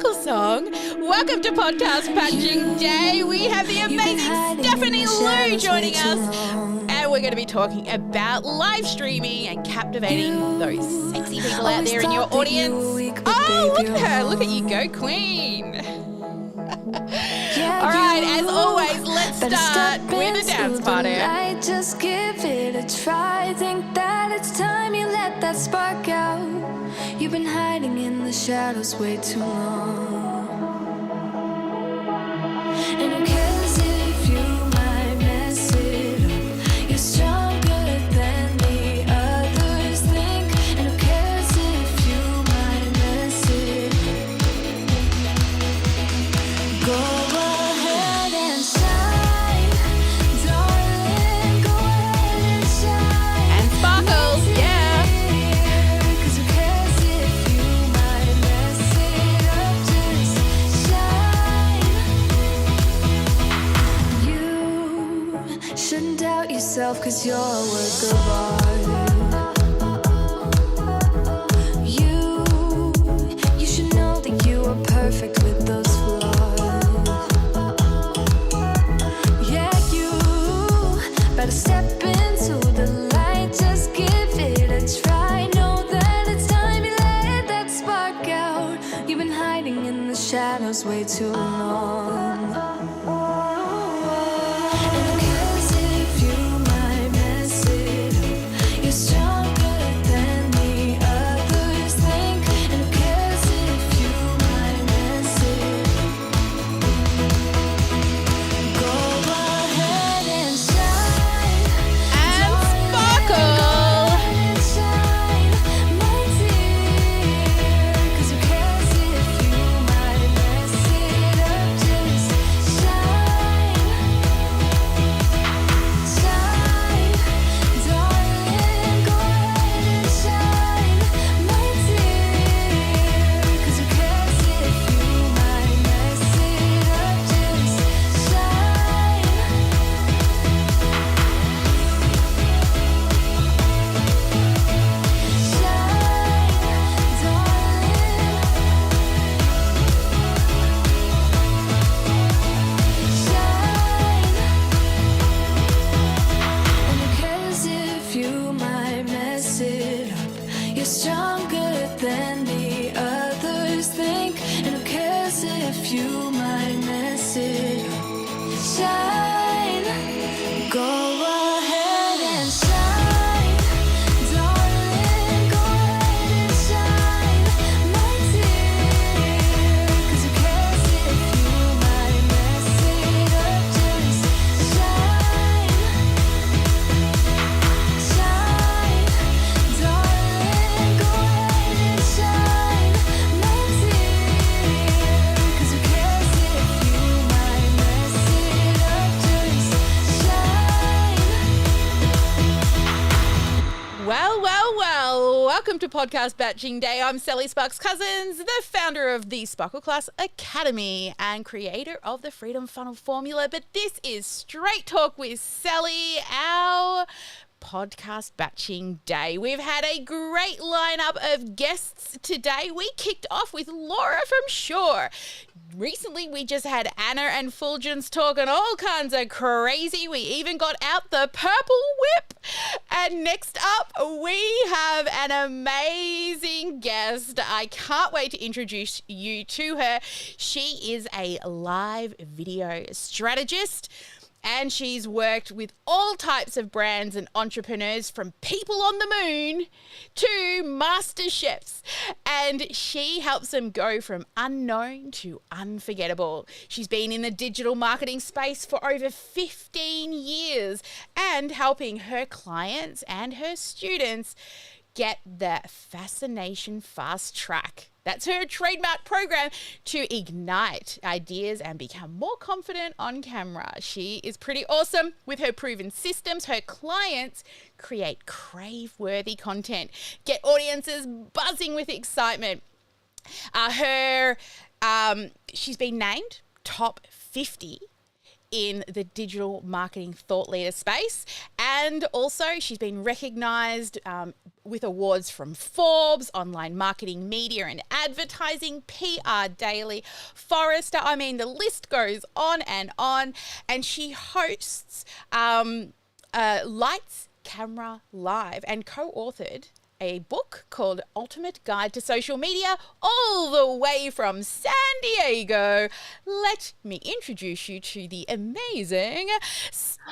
Song. Welcome to Podcast Patching Day. We have the amazing Stephanie Liu joining us, and we're going to be talking about live streaming and captivating those sexy people out there in your audience. Oh, look at her. Look at you go, Queen. All right, as always, let's start with a dance party. Just give it a try. Think that it's time you let that spark out. You've been hiding in the shadows way too long. And who cares if you might mess it up? You're stronger than the others think. And who cares if you might mess it up? Go ahead and shine, darling. Go ahead and shine. And sparkles, yeah. 'Cause who cares if you might mess it up? Just shine. You shouldn't doubt yourself, 'cause you're a work of art. You should know that you are perfect with those flaws. Yeah, you better step into the light. Just give it a try. Know that it's time you let that spark out. You've been hiding in the shadows way too long. And who cares if you might mess it up? You're stronger than the others think. And who cares if you might mess it up? Go ahead and shine. And sparkle. And shine, my dear. 'Cause who cares if you might mess it up? Just shine. Shine, darling. Go ahead and shine, my dear. 'Cause who cares if you might mess it up? Just shine. Shine, darling. Shine. And who cares if you might mess it up? You're stronger than the others think. And who cares if you might mess it up? Shine. Go ahead and shine, darling. Go ahead and shine, my dear. 'Cause who cares if you might mess it up? Just shine. Shine, darling. Go ahead and shine, my dear. 'Cause who cares if you might mess it up? Just shine. Well, welcome to Podcast Batching Day. I'm Sally Sparks Cousins, the founder of the Sparkle Class Academy and creator of the Freedom Funnel Formula. But this is Straight Talk with Sally, our Podcast Batching Day. We've had a great lineup of guests today. We kicked off with Laura from Shore. Recently, we just had Anna and Fulgence talking all kinds of crazy. We even got out the purple whip. And next up, we have an amazing guest. I can't wait to introduce you to her. She is a live video strategist, and she's worked with all types of brands and entrepreneurs, from people on the moon to master chefs. And she helps them go from unknown to unforgettable. She's been in the digital marketing space for over 15 years and helping her clients and her students get the Fascination Fast Track. That's her trademark program to ignite ideas and become more confident on camera. She is pretty awesome with her proven systems. Her clients create crave-worthy content, get audiences buzzing with excitement. She's been named top 50 in the digital marketing thought leader space. And also, she's been recognized with awards from Forbes, Online Marketing, Media and Advertising, PR Daily, Forrester. I mean, the list goes on. And she hosts Lights, Camera, Live and co-authored a book called Ultimate Guide to Social Media, all the way from San Diego. Let me introduce you to the amazing Stephanie.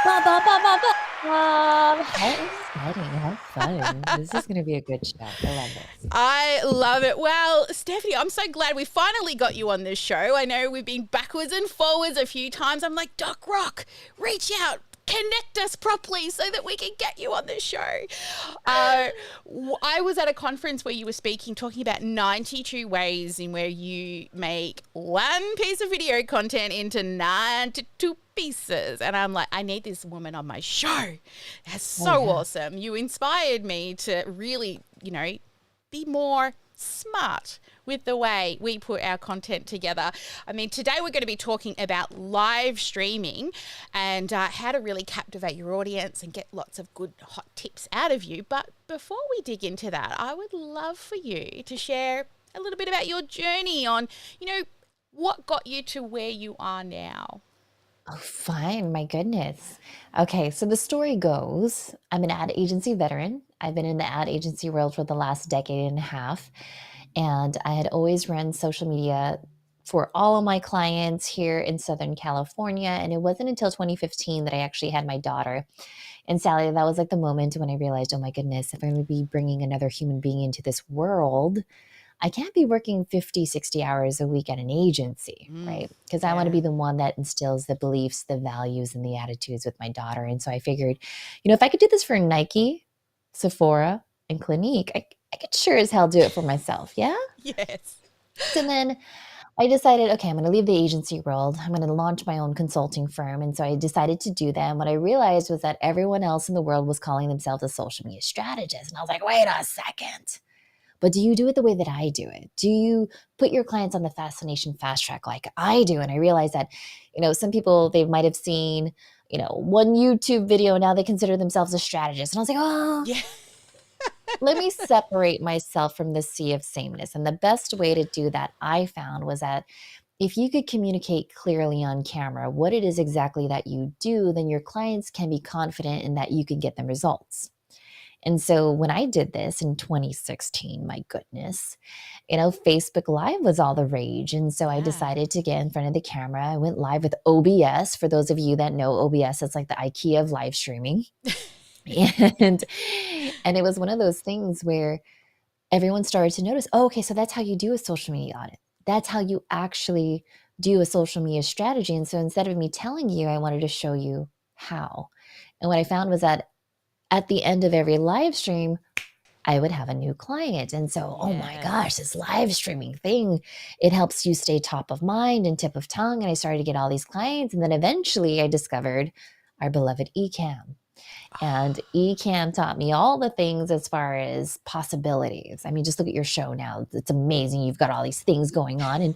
Ba, ba, ba, ba, ba. How exciting. How fun. This is going to be a good show. I love this. I love it. Well, Stephanie, I'm so glad we finally got you on this show. I know we've been backwards and forwards a few times. I'm like, Doc Rock, reach out, connect us properly so that we can get you on this show. I was at a conference where you were speaking, talking about 92 ways in where you make one piece of video content into 92 pieces. And I'm like, I need this woman on my show. That's so awesome. You inspired me to really, be more smart with the way we put our content together. I mean, today we're going to be talking about live streaming and how to really captivate your audience and get lots of good hot tips out of you. But before we dig into that, I would love for you to share a little bit about your journey on, what got you to where you are now. Oh, fine. My goodness. Okay, so the story goes, I'm an ad agency veteran. I've been in the ad agency world for the last decade and a half, and I had always run social media for all of my clients here in Southern California. And it wasn't until 2015 that I actually had my daughter. And Sally, that was like the moment when I realized, oh my goodness, if I'm going to be bringing another human being into this world, I can't be working 50, 60 hours a week at an agency, right? Because I want to be the one that instills the beliefs, the values, and the attitudes with my daughter. And so I figured, if I could do this for Nike, Sephora, and Clinique, I could sure as hell do it for myself, yeah? Yes. So then I decided, okay, I'm going to leave the agency world. I'm going to launch my own consulting firm. And so I decided to do that. And what I realized was that everyone else in the world was calling themselves a social media strategist. And I was like, wait a second. But do you do it the way that I do it? Do you put your clients on the fascination fast track like I do? And I realized that, some people, they might have seen, one YouTube video, and now they consider themselves a strategist. And I was like, oh, Yeah. let me separate myself from the sea of sameness. And the best way to do that, I found, was that if you could communicate clearly on camera what it is exactly that you do, then your clients can be confident in that you can get them results. And so when I did this in 2016, my goodness, Facebook Live was all the rage. And so I decided to get in front of the camera. I went live with OBS. For those of you that know OBS, it's like the IKEA of live streaming. and it was one of those things where everyone started to notice, oh, okay, so that's how you do a social media audit. That's how you actually do a social media strategy. And so instead of me telling you, I wanted to show you how. And what I found was that at the end of every live stream, I would have a new client. And so, oh my gosh, this live streaming thing, it helps you stay top of mind and tip of tongue. And I started to get all these clients. And then eventually I discovered our beloved eCam. And eCam taught me all the things as far as possibilities. I mean, just look at your show now. It's amazing. You've got all these things going on. And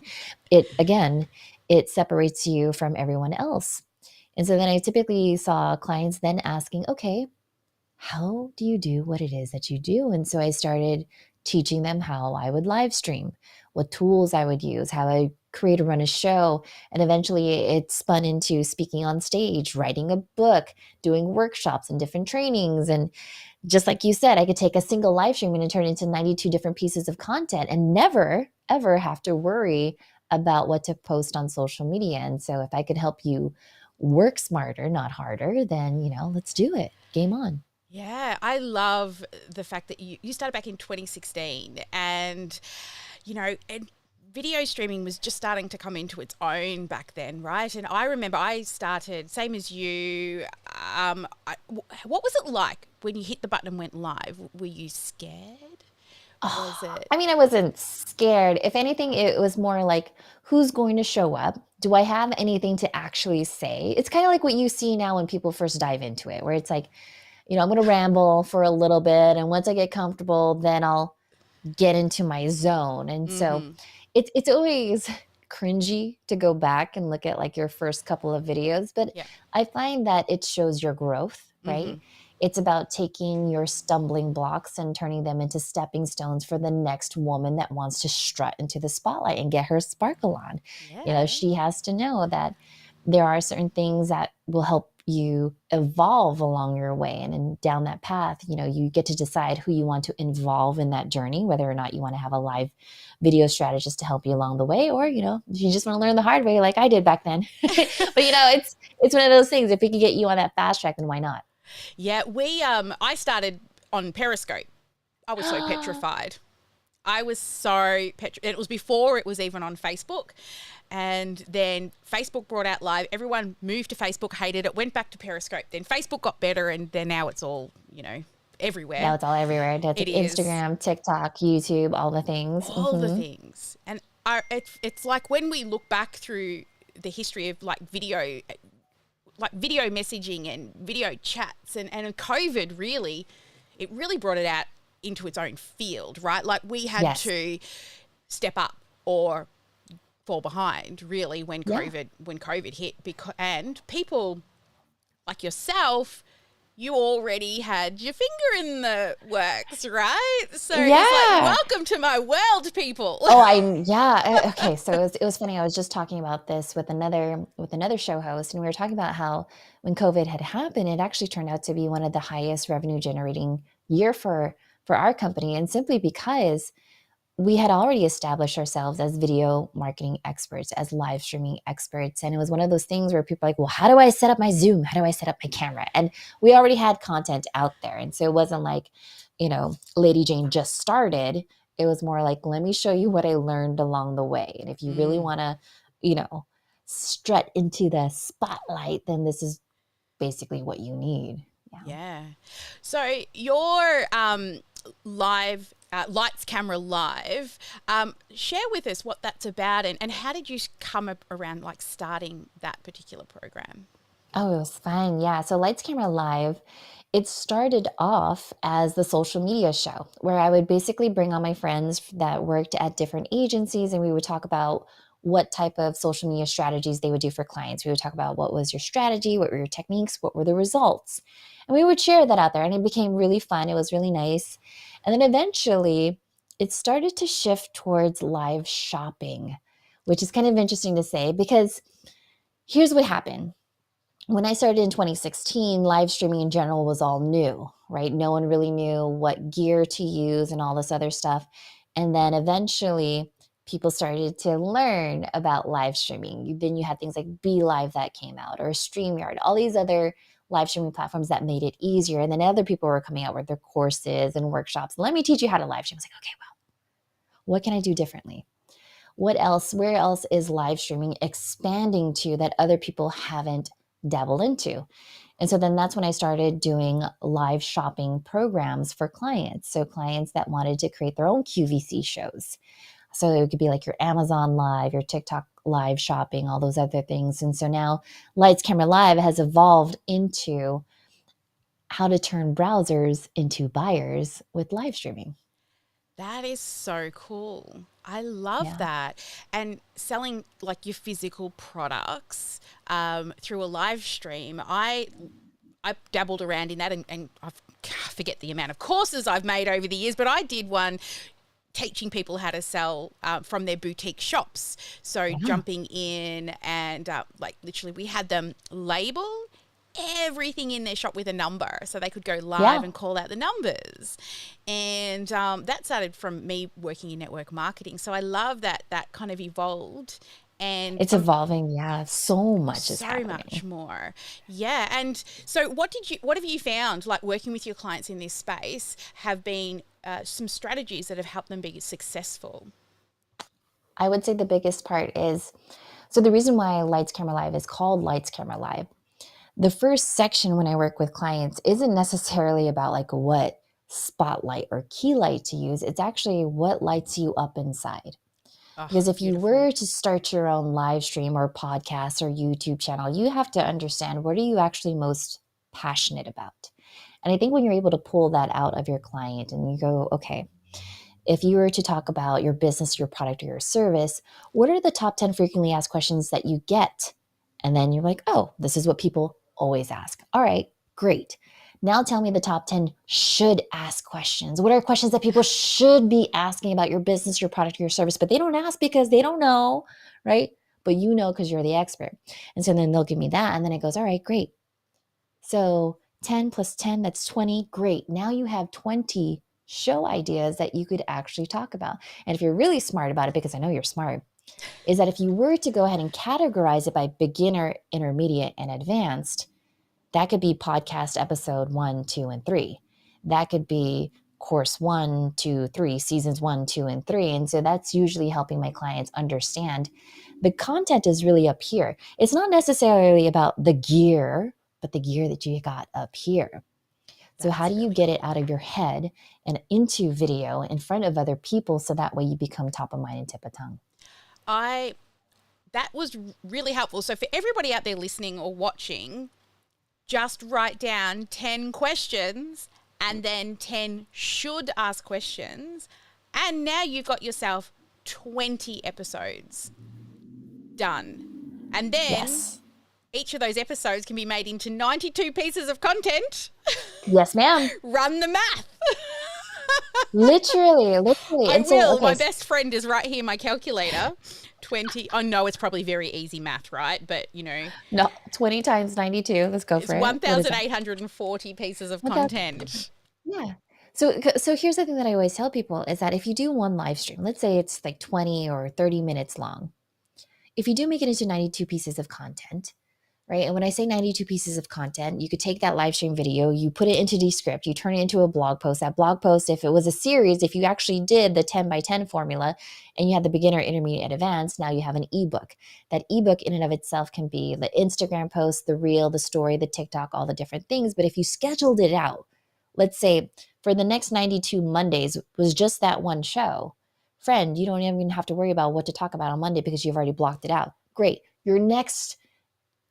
it separates you from everyone else. And so then I typically saw clients then asking, okay, how do you do what it is that you do? And so I started teaching them how I would live stream, what tools I would use, how I create and run a show. And eventually it spun into speaking on stage, writing a book, doing workshops and different trainings. And just like you said, I could take a single live stream and turn it into 92 different pieces of content and never, ever have to worry about what to post on social media. And so if I could help you work smarter, not harder, then, let's do it. Game on. Yeah, I love the fact that you started back in 2016 and, and video streaming was just starting to come into its own back then, right? And I remember I started, same as you, what was it like when you hit the button and went live? Were you scared? Was it? I mean, I wasn't scared. If anything, it was more like, who's going to show up? Do I have anything to actually say? It's kind of like what you see now when people first dive into it, where it's like, I'm going to ramble for a little bit. And once I get comfortable, then I'll get into my zone. And so it's always cringy to go back and look at like your first couple of videos, but Yeah. I find that it shows your growth, right? Mm-hmm. It's about taking your stumbling blocks and turning them into stepping stones for the next woman that wants to strut into the spotlight and get her sparkle on. Yeah. She has to know that there are certain things that will help you evolve along your way. And down that path, you get to decide who you want to involve in that journey, whether or not you want to have a live video strategist to help you along the way, or, you just want to learn the hard way like I did back then. But, it's one of those things. If we could get you on that fast track, then why not? Yeah, I started on Periscope. I was so petrified. I was so petrified. It was before it was even on Facebook. And then Facebook brought out live. Everyone moved to Facebook, hated it, went back to Periscope. Then Facebook got better, and then now it's all, everywhere. Now it's all everywhere. It's like is. Instagram, TikTok, YouTube, all the things. All the things. And it's like when we look back through the history of video messaging and video chats and COVID it really brought it out into its own field, right? Like we had to step up or fall behind really when COVID hit, and people like yourself, you already had your finger in the works, right? So it's like, welcome to my world, people. Okay. So it was funny. I was just talking about this with another show host, and we were talking about how when COVID had happened, it actually turned out to be one of the highest revenue generating year for our company, and simply because we had already established ourselves as video marketing experts, as live streaming experts. And it was one of those things where people are like, well, how do I set up my Zoom? How do I set up my camera? And we already had content out there. And so it wasn't like, Lady Jane just started. It was more like, let me show you what I learned along the way. And if you really want to, strut into the spotlight, then this is basically what you need. Yeah. So your live Lights Camera Live, share with us what that's about and how did you come around like starting that particular program? Oh, it was fun. Yeah. So Lights Camera Live, it started off as the social media show where I would basically bring on my friends that worked at different agencies, and we would talk about what type of social media strategies they would do for clients. We would talk about what was your strategy, what were your techniques, what were the results. And we would share that out there, and it became really fun. It was really nice. And then eventually it started to shift towards live shopping, which is kind of interesting to say because here's what happened. When I started in 2016, live streaming in general was all new, right? No one really knew what gear to use and all this other stuff. And then eventually people started to learn about live streaming. Then you had things like Be Live that came out, or StreamYard, all these other live streaming platforms that made it easier. And then other people were coming out with their courses and workshops. Let me teach you how to live stream. I was like, okay, well, what can I do differently? What else? Where else is live streaming expanding to that other people haven't dabbled into? And so then that's when I started doing live shopping programs for clients. So clients that wanted to create their own QVC shows. So it could be like your Amazon Live, your TikTok Live shopping, all those other things. And so now Lights Camera Live has evolved into how to turn browsers into buyers with live streaming. That is so cool. I love that. And selling like your physical products through a live stream, I dabbled around in that and I forget the amount of courses I've made over the years, but I did one teaching people how to sell from their boutique shops. So jumping in and like literally we had them label everything in their shop with a number so they could go live and call out the numbers. And that started from me working in network marketing. So I love that kind of evolved. And it's evolving. Yeah. So much is happening. So much more. Yeah. And so what have you found, like working with your clients in this space, have been some strategies that have helped them be successful? I would say the biggest part is, so the reason why Lights Camera Live is called Lights Camera Live, the first section when I work with clients isn't necessarily about like what spotlight or key light to use. It's actually what lights you up inside. Because if you were to start your own live stream or podcast or YouTube channel, you have to understand, what are you actually most passionate about? And I think when you're able to pull that out of your client and you go, okay, if you were to talk about your business, your product, or your service, what are the top 10 frequently asked questions that you get? And then you're like, oh, this is what people always ask. All right, great. Now tell me the top 10 should ask questions. What are questions that people should be asking about your business, your product, or your service, but they don't ask because they don't know, right? But you know because you're the expert. And so then they'll give me that. And then it goes, all right, great. So 10 plus 10, that's 20. Great. Now you have 20 show ideas that you could actually talk about. And if you're really smart about it, because I know you're smart, is that if you were to go ahead and categorize it by beginner, intermediate, and advanced, that could be podcast episode 1, 2, and 3. That could be course 1, 2, 3, seasons 1, 2, and 3. And so that's usually helping my clients understand the content is really up here. It's not necessarily about the gear, but the gear that you got up here. So how do you get it out of your head and into video in front of other people so that way you become top of mind and tip of tongue? That was really helpful. So for everybody out there listening or watching, just write down 10 questions and then 10 should ask questions. And now you've got yourself 20 episodes done. And then each of those episodes can be made into 92 pieces of content. Yes, ma'am. Run the math. Literally. My best friend is right here, my calculator. 20. Oh, no, it's probably very easy math, right? But, No, 20 times 92. Let's go for it. 1,840 pieces of content. Yeah. So here's the thing that I always tell people is that if you do one live stream, let's say it's like 20 or 30 minutes long, if you do make it into 92 pieces of content, right? And when I say 92 pieces of content, you could take that live stream video, you put it into Descript, you turn it into a blog post. That blog post, if it was a series, if you actually did the 10 by 10 formula and you had the beginner, intermediate, and advanced, now you have an ebook. That ebook in and of itself can be the Instagram post, the reel, the story, the TikTok, all the different things. But if you scheduled it out, let's say for the next 92 Mondays was just that one show, friend, you don't even have to worry about what to talk about on Monday because you've already blocked it out. Great. Your next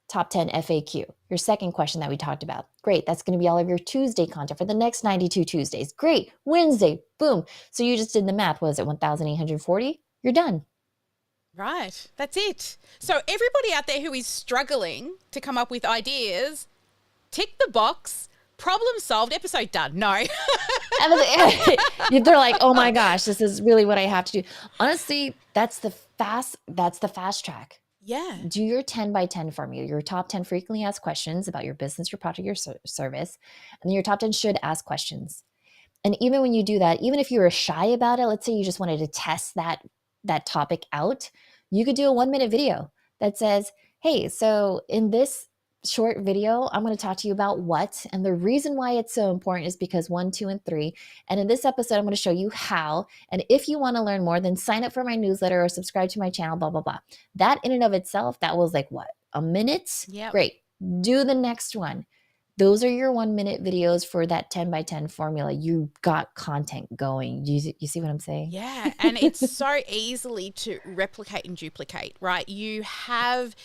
top 10 FAQ, your second question that we talked about. Great. That's going to be all of your Tuesday content for the next 92 Tuesdays. Great. Wednesday, boom. So you just did the math. Was it 1,840? You're done. Right. That's it. So everybody out there who is struggling to come up with ideas, tick the box, problem solved, episode done. No. They're like, oh my gosh, this is really what I have to do. Honestly, that's the fast track. Yeah. Do your 10 by 10 formula, your top 10 frequently asked questions about your business, your product, your service, and then your top 10 should ask questions. And even when you do that, even if you were shy about it, let's say you just wanted to test that topic out, you could do a 1-minute video that says, hey, so in this short video, I'm going to talk to you about what, and the reason why it's so important is because 1, 2, and 3. And in this episode, I'm going to show you how. And if you want to learn more, then sign up for my newsletter or subscribe to my channel, blah, blah, blah. That in and of itself, that was like what? A minute? Yeah. Great. Do the next one. Those are your 1-minute videos for that 10 by 10 formula. You got content going. You see what I'm saying? Yeah. And it's so easily to replicate and duplicate, right? You have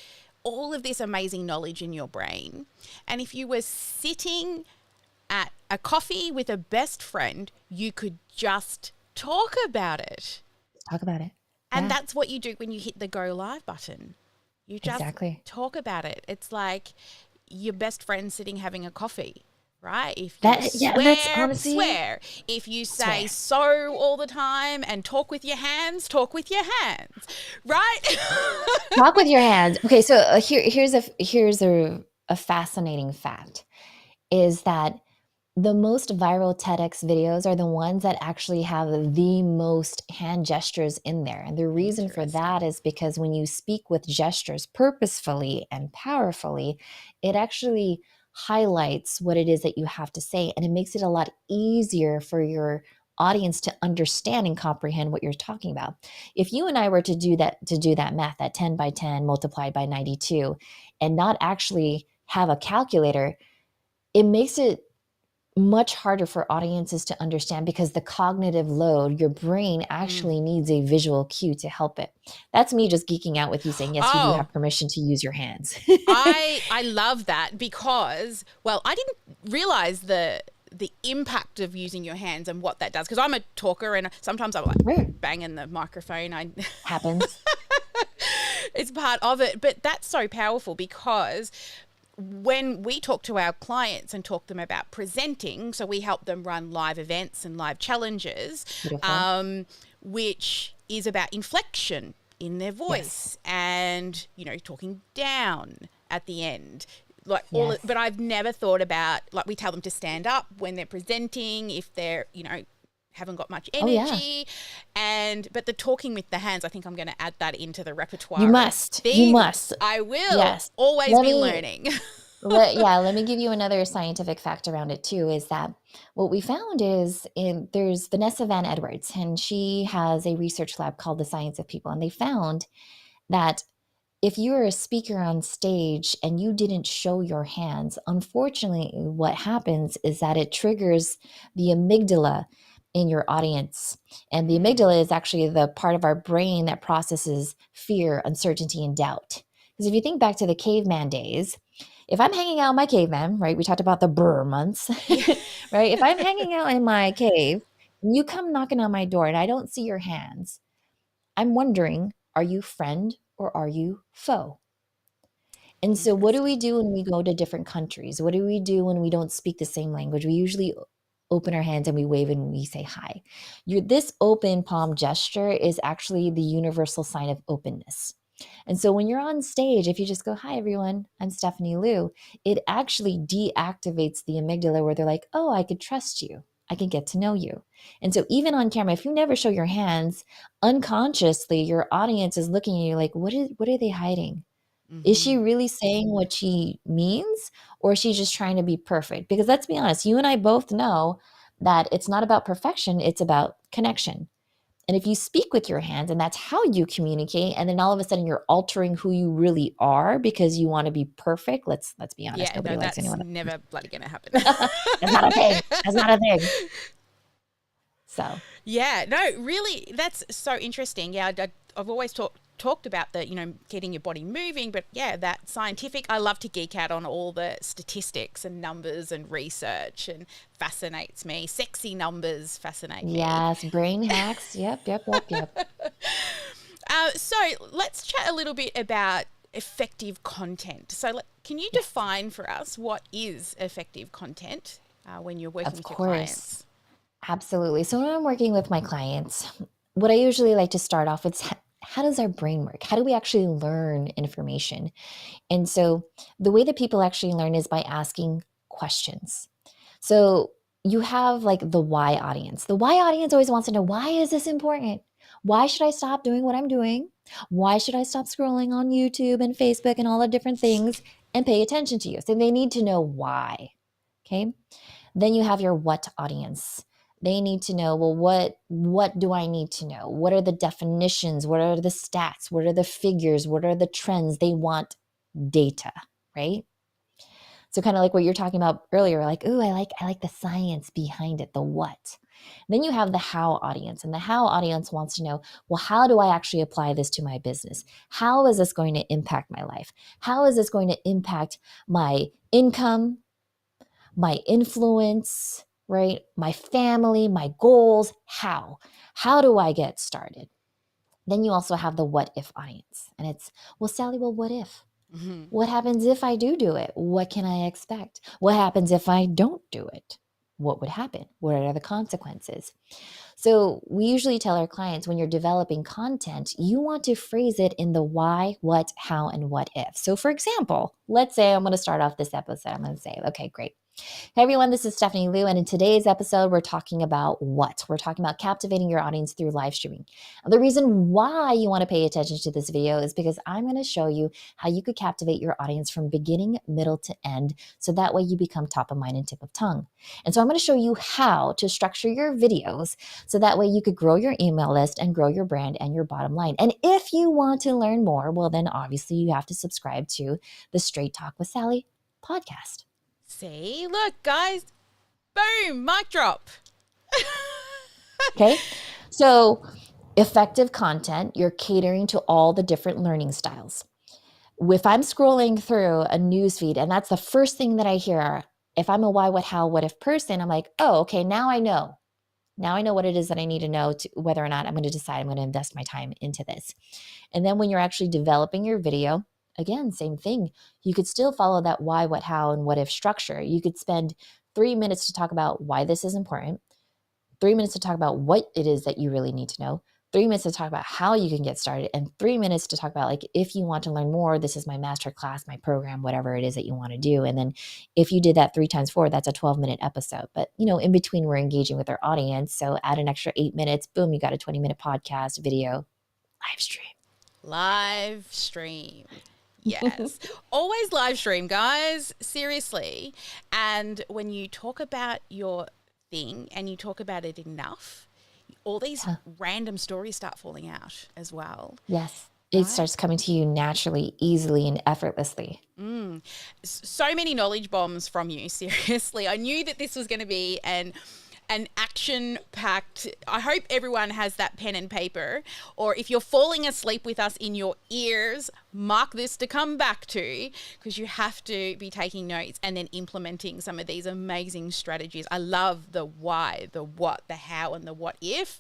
all of this amazing knowledge in your brain. And if you were sitting at a coffee with a best friend, you could just talk about it. Talk about it. And that's what you do when you hit the go live button. You just talk about it. It's like your best friend sitting having a coffee, right? If you swear. If you say so all the time and talk with your hands, right? Talk with your hands. Okay, so here's a fascinating fact is that the most viral TEDx videos are the ones that actually have the most hand gestures in there. And the reason for that is because when you speak with gestures purposefully and powerfully, it actually highlights what it is that you have to say. And it makes it a lot easier for your audience to understand and comprehend what you're talking about. If you and I were to do that math, that 10 by 10 multiplied by 92, and not actually have a calculator, it makes it much harder for audiences to understand because the cognitive load, your brain actually needs a visual cue to help it. That's me just geeking out with you saying, yes, you do have permission to use your hands. I love that because, well, I didn't realize the the impact of using your hands and what that does. Because I'm a talker and sometimes I'm like banging the microphone. Happens. It's part of it. But that's so powerful because when we talk to our clients and talk them about presenting, so we help them run live events and live challenges, which is about inflection in their voice and, you know, talking down at the end. Like but I've never thought about, like, we tell them to stand up when they're presenting if they're, you know, haven't got much energy. But the talking with the hands, I think I'm going to add that into the repertoire. You must. I will. Always be learning. Let me give you another scientific fact around it too, is that what we found is there's Vanessa Van Edwards, and she has a research lab called The Science of People. And they found that if you were a speaker on stage and you didn't show your hands, unfortunately, what happens is that it triggers the amygdala in your audience. And the amygdala is actually the part of our brain that processes fear, uncertainty, and doubt. Because if you think back to the caveman days, if I'm hanging out in my caveman, right? We talked about the Burr months, right? If I'm hanging out in my cave and you come knocking on my door and I don't see your hands, I'm wondering, are you friend or are you foe? And so what do we do when we go to different countries? What do we do when we don't speak the same language? We usually open our hands and we wave and we say hi. This open palm gesture is actually the universal sign of openness. And so when you're on stage, if you just go, hi, everyone, I'm Stephanie Liu, it actually deactivates the amygdala where they're like, oh, I could trust you. I can get to know you. And so even on camera, if you never show your hands, unconsciously, your audience is looking at you like, what are they hiding? Is she really saying what she means, or is she just trying to be perfect? Because let's be honest, you and I both know that it's not about perfection, it's about connection. And if you speak with your hands and that's how you communicate, and then all of a sudden you're altering who you really are because you want to be perfect, let's be honest, nobody likes anyone. That's never bloody going to happen. That's not a thing. That's not a thing. So. Yeah, no, really, that's so interesting. Yeah, I've always talked about the, you know, getting your body moving, but yeah, that scientific, I love to geek out on all the statistics and numbers and research, and fascinates me. Sexy numbers fascinate me. Yes, brain hacks. Yep. So let's chat a little bit about effective content. So can you define for us what is effective content when you're working with your clients? Absolutely. So when I'm working with my clients, what I usually like to start off with is, how does our brain work? How do we actually learn information? And so the way that people actually learn is by asking questions. So you have like the why audience. The why audience always wants to know, why is this important? Why should I stop doing what I'm doing? Why should I stop scrolling on YouTube and Facebook and all the different things and pay attention to you? So they need to know why. Okay. Then you have your what audience. They need to know, well, what do I need to know? What are the definitions? What are the stats? What are the figures? What are the trends? They want data, right? So kind of like what you're talking about earlier, like, ooh, I like the science behind it, the what. Then you have the how audience, and the how audience wants to know, well, how do I actually apply this to my business? How is this going to impact my life? How is this going to impact my income, my influence, right? My family, my goals? How do I get started? Then you also have the what if audience, and it's, well, Sally, well, what if? Mm-hmm. What happens if I do it? What can I expect? What happens if I don't do it? What would happen? What are the consequences? So we usually tell our clients, when you're developing content, you want to phrase it in the why, what, how, and what if. So for example, let's say I'm going to start off this episode. I'm going to say, okay, great. Hey everyone, this is Stephanie Liu, and in today's episode, we're talking about what? We're talking about captivating your audience through live streaming. And the reason why you want to pay attention to this video is because I'm going to show you how you could captivate your audience from beginning, middle to end, so that way you become top of mind and tip of tongue. And so I'm going to show you how to structure your videos so that way you could grow your email list and grow your brand and your bottom line. And if you want to learn more, well, then obviously you have to subscribe to the Straight Talk with Sally podcast. See, look, guys, boom, mic drop. Okay, so effective content, you're catering to all the different learning styles. If I'm scrolling through a newsfeed and that's the first thing that I hear, If I'm a why, what, how, what if person, I'm like, oh, okay, now I know. Now I know what it is that I need to know to whether or not I'm going to decide I'm going to invest my time into this. And then when you're actually developing your video, again, same thing. You could still follow that why, what, how, and what if structure. You could spend 3 minutes to talk about why this is important, 3 minutes to talk about what it is that you really need to know, 3 minutes to talk about how you can get started, and 3 minutes to talk about, like, if you want to learn more, this is my master class, my program, whatever it is that you want to do. And then if you did that 3 times 4, that's a 12-minute episode. But, in between, we're engaging with our audience. So add an extra 8 minutes, boom, you got a 20-minute podcast, video, live stream. Live stream. Yes. Always live stream, guys. Seriously. And when you talk about your thing and you talk about it enough, all these random stories start falling out as well. Yes. It starts coming to you naturally, easily, and effortlessly. So many knowledge bombs from you. Seriously. I knew that this was going to be an action-packed. I hope everyone has that pen and paper, or if you're falling asleep with us in your ears, mark this to come back to, because you have to be taking notes and then implementing some of these amazing strategies. I love the why, the what, the how, and the what if.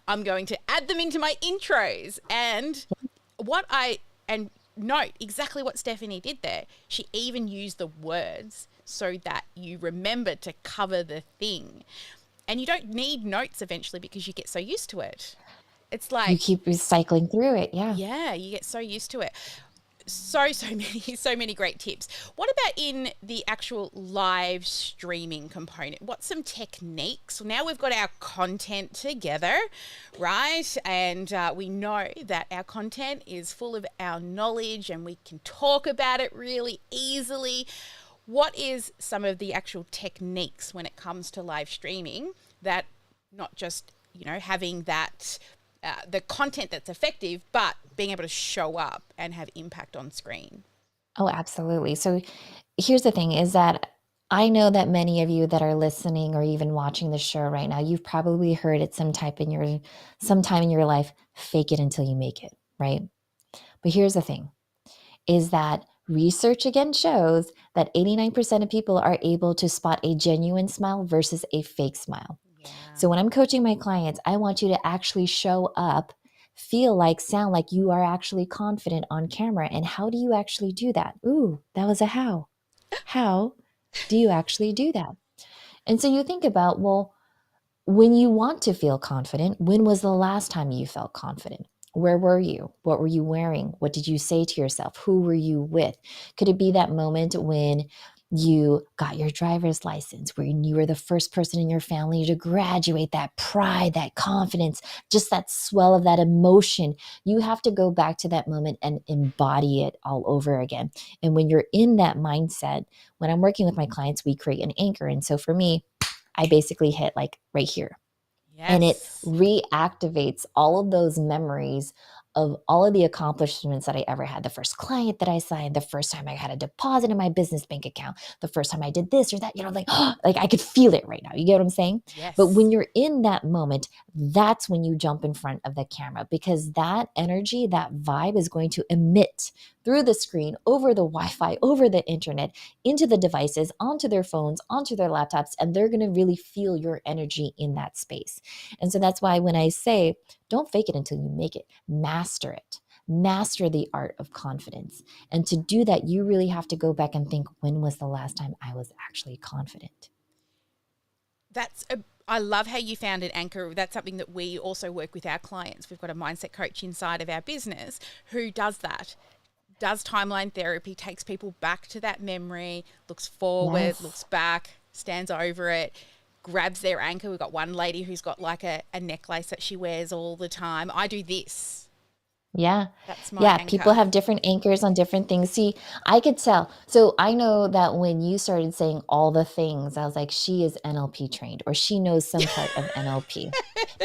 I'm going to add them into my intros. And note exactly what Stephanie did there. She even used the words so that you remember to cover the thing. And you don't need notes eventually because you get so used to it. It's like you keep recycling through it. Yeah. Yeah, you get so used to it. So many great tips. What about in the actual live streaming component? What's some techniques? Now we've got our content together, right? And we know that our content is full of our knowledge and we can talk about it really easily. What is some of the actual techniques when it comes to live streaming that not just, having that, the content that's effective, but being able to show up and have impact on screen? Oh, absolutely. So here's the thing is that I know that many of you that are listening or even watching the show right now, you've probably heard it sometime in your life, fake it until you make it, right? But here's the thing is that research again shows that 89% of people are able to spot a genuine smile versus a fake smile. Yeah. So when I'm coaching my clients, I want you to actually show up, sound like you are actually confident on camera. And how do you actually do that? Ooh, that was a how. How do you actually do that? And so you think about, well, when you want to feel confident, when was the last time you felt confident? Where were you? What were you wearing? What did you say to yourself? Who were you with? Could it be that moment when you got your driver's license, where you were the first person in your family to graduate? That pride, that confidence, just that swell of that emotion. You have to go back to that moment and embody it all over again. And when you're in that mindset, when I'm working with my clients, we create an anchor. And so for me, I basically hit like right here. Yes. And it reactivates all of those memories of all of the accomplishments that I ever had. The first client that I signed, the first time I had a deposit in my business bank account, the first time I did this or that, like I could feel it right now. You get what I'm saying? Yes. But when you're in that moment, that's when you jump in front of the camera, because that energy, that vibe is going to emit through the screen, over the Wi-Fi, over the internet, into the devices, onto their phones, onto their laptops, and they're going to really feel your energy in that space. And so that's why when I say, don't fake it until you make it, master it. Master the art of confidence. And to do that, you really have to go back and think, when was the last time I was actually confident? I love how you found an anchor. That's something that we also work with our clients. We've got a mindset coach inside of our business who does that. Does timeline therapy, takes people back to that memory, looks forward, Yes. looks back, stands over it, grabs their anchor. We've got one lady who's got like a necklace that she wears all the time. I do this. Yeah. That's my Yeah. anchor. People have different anchors on different things. See, I could tell. So I know that when you started saying all the things, I was like, she is NLP trained, or she knows some part of NLP,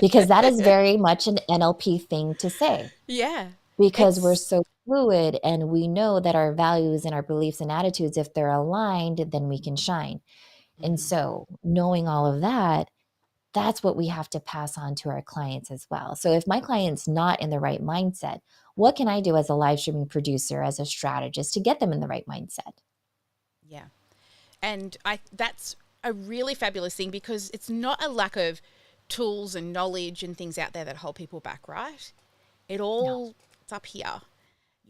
because that is very much an NLP thing to say. Yeah. Because we're so fluid, and we know that our values and our beliefs and attitudes, if they're aligned, then we can shine. And so knowing all of that, that's what we have to pass on to our clients as well. So if my client's not in the right mindset, what can I do as a live streaming producer, as a strategist, to get them in the right mindset? Yeah. And that's a really fabulous thing, because it's not a lack of tools and knowledge and things out there that hold people back, right? It's up here,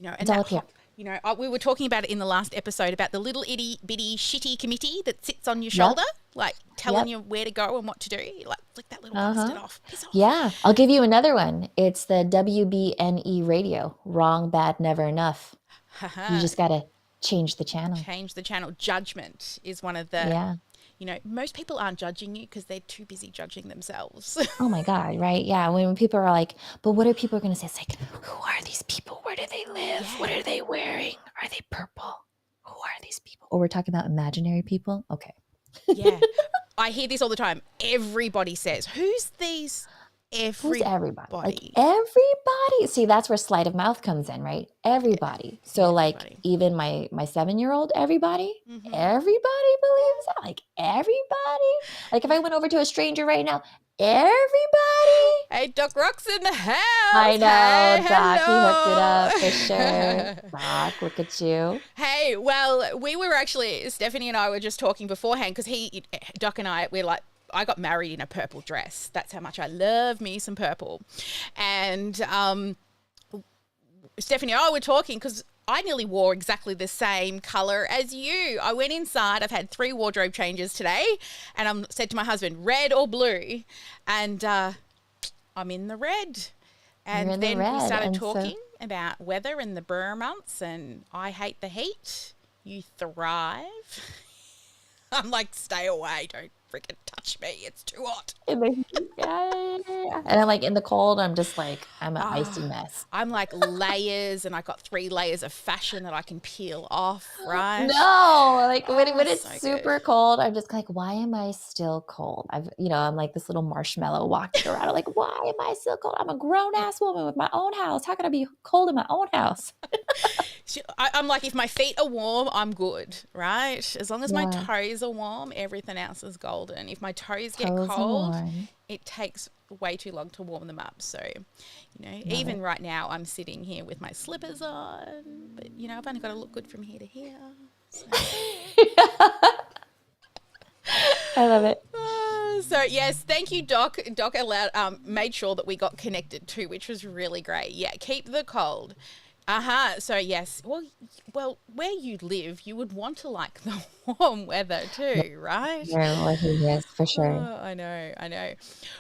and It's all that up here. we were talking about it in the last episode about the little itty bitty shitty committee that sits on your Yep. shoulder, like telling Yep. you where to go and what to do. You like flick that little bastard off. Piss off. Yeah, I'll give you another one. It's the WBNE radio. Wrong, bad, never enough. You just got to change the channel. Change the channel. Judgment is one of the, Yeah. Most people aren't judging you because they're too busy judging themselves. Oh my God, right? Yeah. When people are like, but what are people going to say? It's like, who are these people? Where do they live? Yeah. What are they wearing? Are they purple? Who are these people? Or we're talking about imaginary people? Okay. Yeah. I hear this all the time. Everybody says, who's these? Who's everybody? Like Everybody. everybody. See, that's where sleight of mouth comes in, right? Everybody. So like Everybody. even my 7-year-old, everybody, Mhm. everybody believes that. Like everybody. Like if I went over to a stranger right now, everybody. Hey, Doc Rock's in the house. I know, Hey, Doc. He hooked it up for hello. sure. Doc, look at you. Hey, well, we were actually, Stephanie and I were just talking beforehand, because Doc and we're like, I got married in a purple dress. That's how much I love me some purple. And Stephanie and I were talking because I nearly wore exactly the same color as you. I went inside. I've had 3 wardrobe changes today, and I said to my husband, red or blue? And I'm in the red. And You're in the then we red, started and so- talking about weather and the burr months, and I hate the heat. You thrive. I'm like, stay away. Don't freaking touch me. It's too hot. Yeah. And I'm like in the cold, I'm just like, I'm an icy mess. I'm like layers, and I got 3 layers of fashion that I can peel off, right? No, like when it's so super cold, I'm just like, why am I still cold? I'm like this little marshmallow walking around. I'm like, why am I still cold? I'm a grown ass woman with my own house. How can I be cold in my own house? I'm like, if my feet are warm, I'm good, right? As long as my Yeah. toes are warm, everything else is golden. If my toes get Toes are cold, warm. it takes way too long to warm them up. So, even right now, I'm sitting here with my slippers on, but I've only got to look good from here to here. So. I love it. So yes, thank you, Doc. Doc made sure that we got connected too, which was really great. Yeah, keep the cold. So yes, well, where you live, you would want to like the warm weather too, right? Yes, for sure. Oh, I know.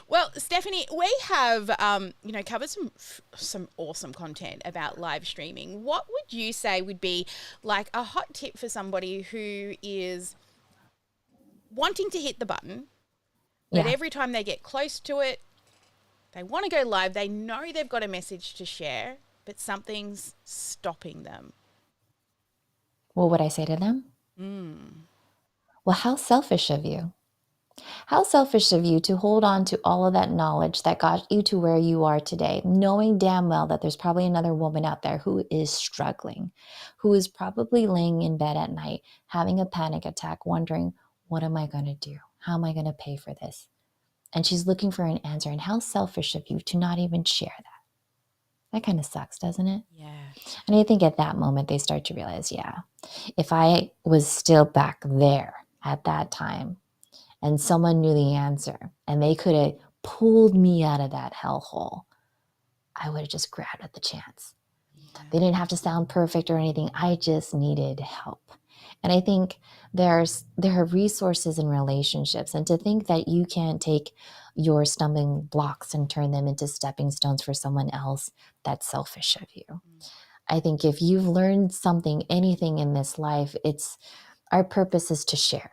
Well, Stephanie, we have covered some awesome content about live streaming. What would you say would be like a hot tip for somebody who is wanting to hit the button, but Yeah. every time they get close to it, they want to go live, they know they've got a message to share, but something's stopping them? What would I say to them? Well, how selfish of you. How selfish of you to hold on to all of that knowledge that got you to where you are today, knowing damn well that there's probably another woman out there who is struggling, who is probably laying in bed at night, having a panic attack, wondering, what am I going to do? How am I going to pay for this? And she's looking for an answer. And how selfish of you to not even share that. That kind of sucks, doesn't it? Yeah. And I think at that moment, they start to realize, yeah, if I was still back there at that time and someone knew the answer and they could have pulled me out of that hellhole, I would have just grabbed at the chance. They didn't have to sound perfect or anything. I just needed help. And I think there are resources in relationships. And to think that you can't take your stumbling blocks and turn them into stepping stones for someone else, that's selfish of you. I think if you've learned something, anything in this life, our purpose is to share.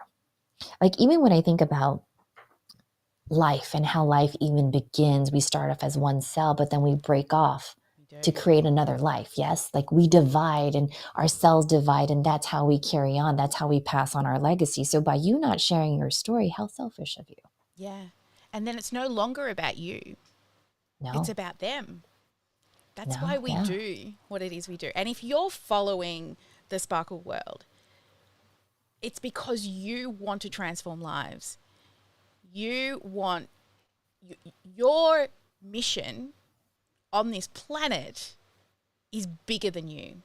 Like even when I think about life and how life even begins, we start off as one cell, but then we break off to create another life. Yes. Like we divide and our cells divide, and that's how we carry on. That's how we pass on our legacy. So by you not sharing your story, how selfish of you. Yeah. And then it's no longer about you. No. It's about them. That's No, why we yeah. do what it is we do. And if you're following the Sparkle World, it's because you want to transform lives. You want your mission on this planet is bigger than you.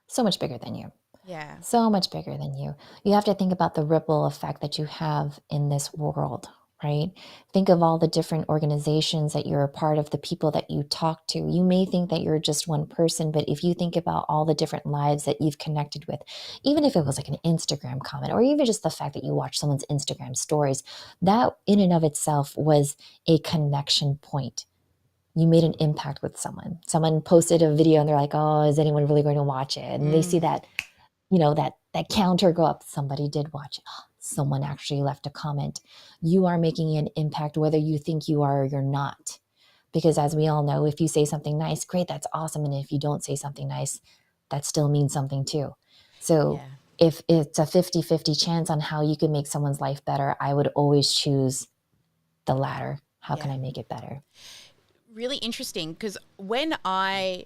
So much bigger than you. Yeah. So much bigger than you. You have to think about the ripple effect that you have in this world, right? Think of all the different organizations that you're a part of, the people that you talk to. You may think that you're just one person, but if you think about all the different lives that you've connected with, even if it was like an Instagram comment or even just the fact that you watch someone's Instagram stories, that in and of itself was a connection point. You made an impact with someone. Someone posted a video and they're like, oh, is anyone really going to watch it? And they see that, that counter go up. Somebody did watch it. Someone actually left a comment. You are making an impact whether you think you are or you're not. Because as we all know, if you say something nice, great, that's awesome. And if you don't say something nice, that still means something too. So Yeah. if it's a 50-50 chance on how you can make someone's life better, I would always choose the latter. How can Yeah. I make it better? Really interesting, because when I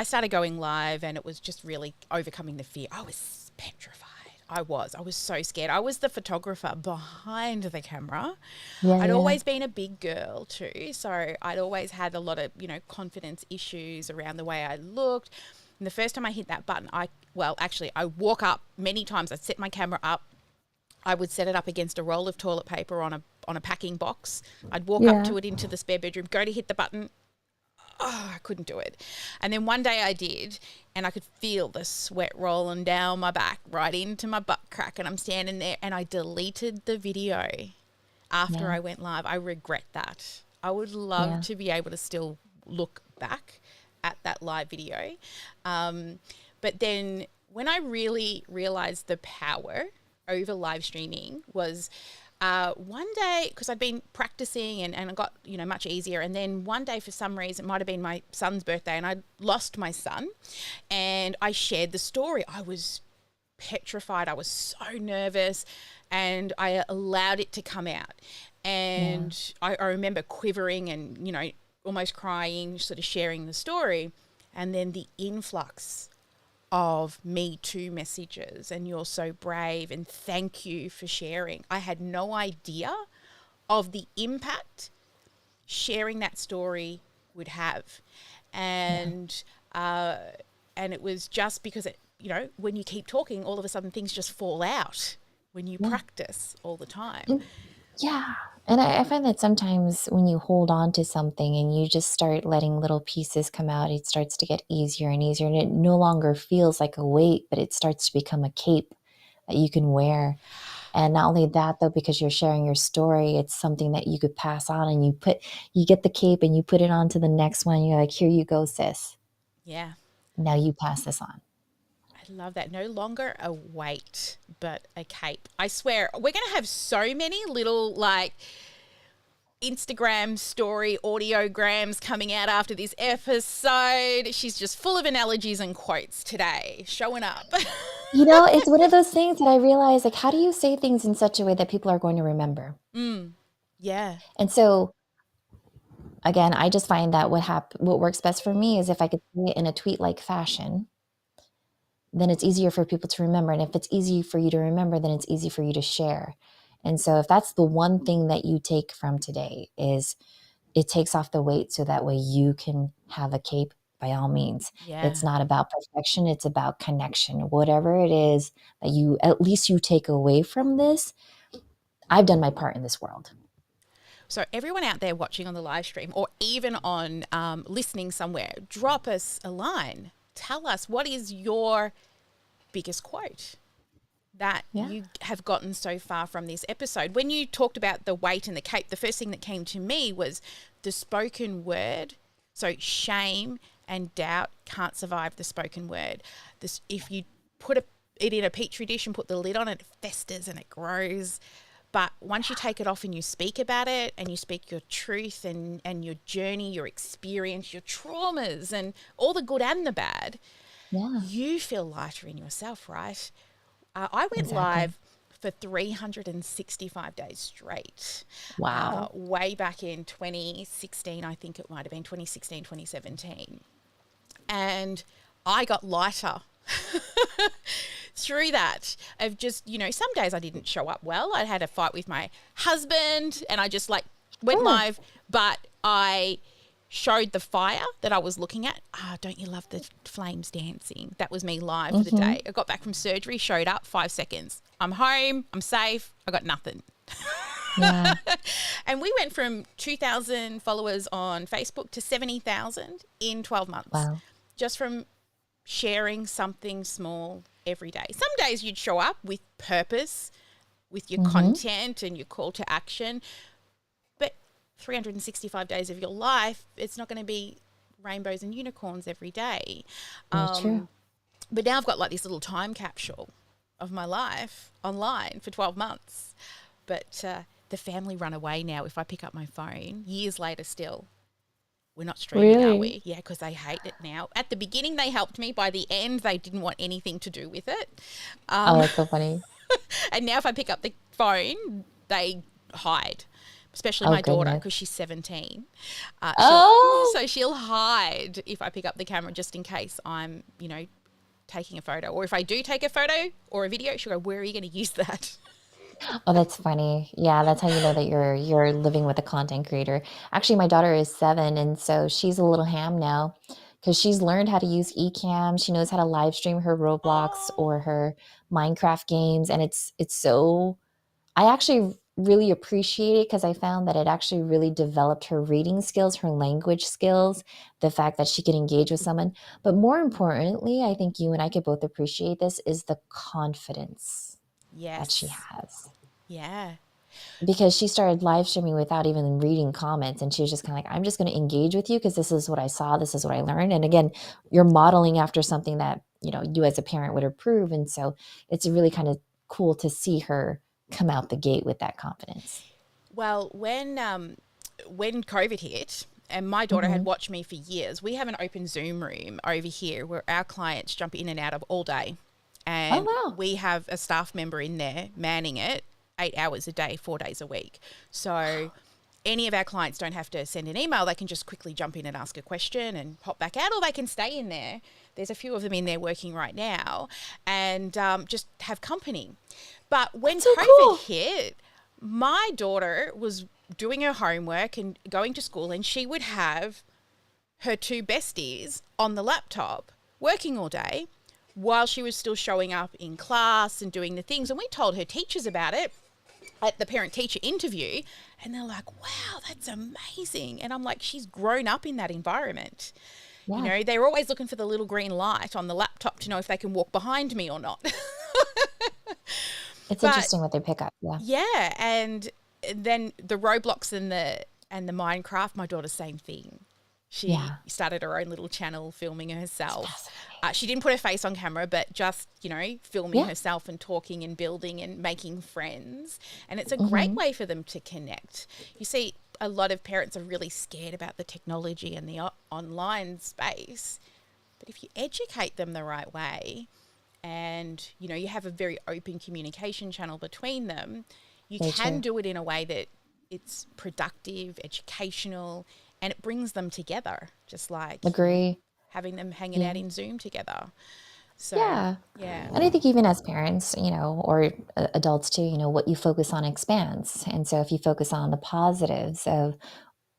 started going live, and it was just really overcoming the fear. I was petrified. I was so scared. I was the photographer behind the camera. Yeah, I'd yeah. always been a big girl too, so I'd always had a lot of, confidence issues around the way I looked. And the first time I hit that button, I walk up many times. I'd set my camera up. I would set it up against a roll of toilet paper on a packing box. I'd walk up Yeah. to it into the spare bedroom, go to hit the button. Oh, I couldn't do it. And then one day I did, and I could feel the sweat rolling down my back right into my butt crack. And I'm standing there, and I deleted the video after Yeah. I went live. I regret that. I would love Yeah. to be able to still look back at that live video. But then when I really realized the power over live streaming was one day, because I'd been practicing and it got, much easier. And then one day, for some reason, it might have been my son's birthday, and I'd lost my son, and I shared the story. I was petrified. I was so nervous, and I allowed it to come out. And I remember quivering and, almost crying, sort of sharing the story. And then the influx of Me Too messages, and you're so brave, and thank you for sharing. I had no idea of the impact sharing that story would have. And it was just because when you keep talking, all of a sudden things just fall out when you practice all the time. Yeah. And I find that sometimes when you hold on to something and you just start letting little pieces come out, it starts to get easier and easier. And it no longer feels like a weight, but it starts to become a cape that you can wear. And not only that, though, because you're sharing your story, it's something that you could pass on, and you get the cape and you put it on to the next one. You're like, here you go, sis. Yeah. Now you pass this on. I love that. No longer a weight, but a cape. I swear, we're going to have so many little Instagram story audiograms coming out after this episode. She's just full of analogies and quotes today, showing up. It's one of those things that I realize, like, how do you say things in such a way that people are going to remember? Yeah. And so, again, I just find that what works best for me is if I could say it in a tweet-like fashion, then it's easier for people to remember. And if it's easy for you to remember, then it's easy for you to share. And so if that's the one thing that you take from today, is it takes off the weight so that way you can have a cape, by all means. Yeah. It's not about perfection. It's about connection. Whatever it is that at least you take away from this, I've done my part in this world. So everyone out there watching on the live stream, or even on listening somewhere, drop us a line. Tell us, what is your biggest quote that you have gotten so far from this episode? When you talked about the weight and the cape, the first thing that came to me was the spoken word. So shame and doubt can't survive the spoken word. If you put it in a petri dish and put the lid on it, it festers and it grows. But once you take it off and you speak about it, and you speak your truth and your journey, your experience, your traumas, and all the good and the bad, you feel lighter in yourself, right? I went live for 365 days straight. Wow. Way back in 2016, I think it might have been 2016, 2017. And I got lighter through that, of just, some days I didn't show up well. I had a fight with my husband, and I just went live, but I showed the fire that I was looking at. Don't you love the flames dancing? That was me live for the day. I got back from surgery, showed up, 5 seconds. I'm home, I'm safe, I got nothing. Yeah. And we went from 2,000 followers on Facebook to 70,000 in 12 months. Wow. Just from sharing something small every day. Some days you'd show up with purpose, with your content and your call to action. But 365 days of your life, it's not going to be rainbows and unicorns every day. That's true. But now I've got like this little time capsule of my life online for 12 months. But the family run away now if I pick up my phone years later still. We're not streaming, are we? Yeah, because they hate it now. At the beginning, they helped me. By the end, they didn't want anything to do with it. Oh, that's so funny. And now if I pick up the phone, they hide, especially my daughter because she's 17. So she'll hide if I pick up the camera just in case I'm, taking a photo. Or if I do take a photo or a video, she'll go, where are you going to use that? Oh, that's funny. Yeah, that's how you know that you're living with a content creator. Actually, my daughter is 7, and so she's a little ham now because she's learned how to use Ecamm. She knows how to live stream her Roblox or her Minecraft games, and it's so. I actually really appreciate it because I found that it actually really developed her reading skills, her language skills, the fact that she could engage with someone. But more importantly, I think you and I could both appreciate this is the confidence that she has. Yeah. Because she started live streaming without even reading comments. And she was just kind of like, I'm just going to engage with you because this is what I saw. This is what I learned. And again, you're modeling after something that, you as a parent would approve. And so it's really kind of cool to see her come out the gate with that confidence. Well, when COVID hit and my daughter had watched me for years, we have an open Zoom room over here where our clients jump in and out of all day. And we have a staff member in there manning it 8 hours a day, 4 days a week. So any of our clients don't have to send an email. They can just quickly jump in and ask a question and pop back out, or they can stay in there. There's a few of them in there working right now and just have company. But when COVID hit, my daughter was doing her homework and going to school, and she would have her 2 besties on the laptop working all day while she was still showing up in class and doing the things. And we told her teachers about it at the parent-teacher interview, and they're like, wow, that's amazing. And I'm like, she's grown up in that environment. Yeah. They're always looking for the little green light on the laptop to know if they can walk behind me or not. It's interesting what they pick up. Yeah. Yeah. And then the Roblox and the Minecraft, my daughter's same thing. She started her own little channel filming herself. She didn't put her face on camera, but just, filming herself and talking and building and making friends. And it's a great way for them to connect. You see, a lot of parents are really scared about the technology and the online space. But if you educate them the right way and, you have a very open communication channel between them, you can do it in a way that it's productive, educational, and it brings them together, just like having them hanging out in Zoom together. So, yeah. And I think even as parents, or adults too, what you focus on expands. And so if you focus on the positives of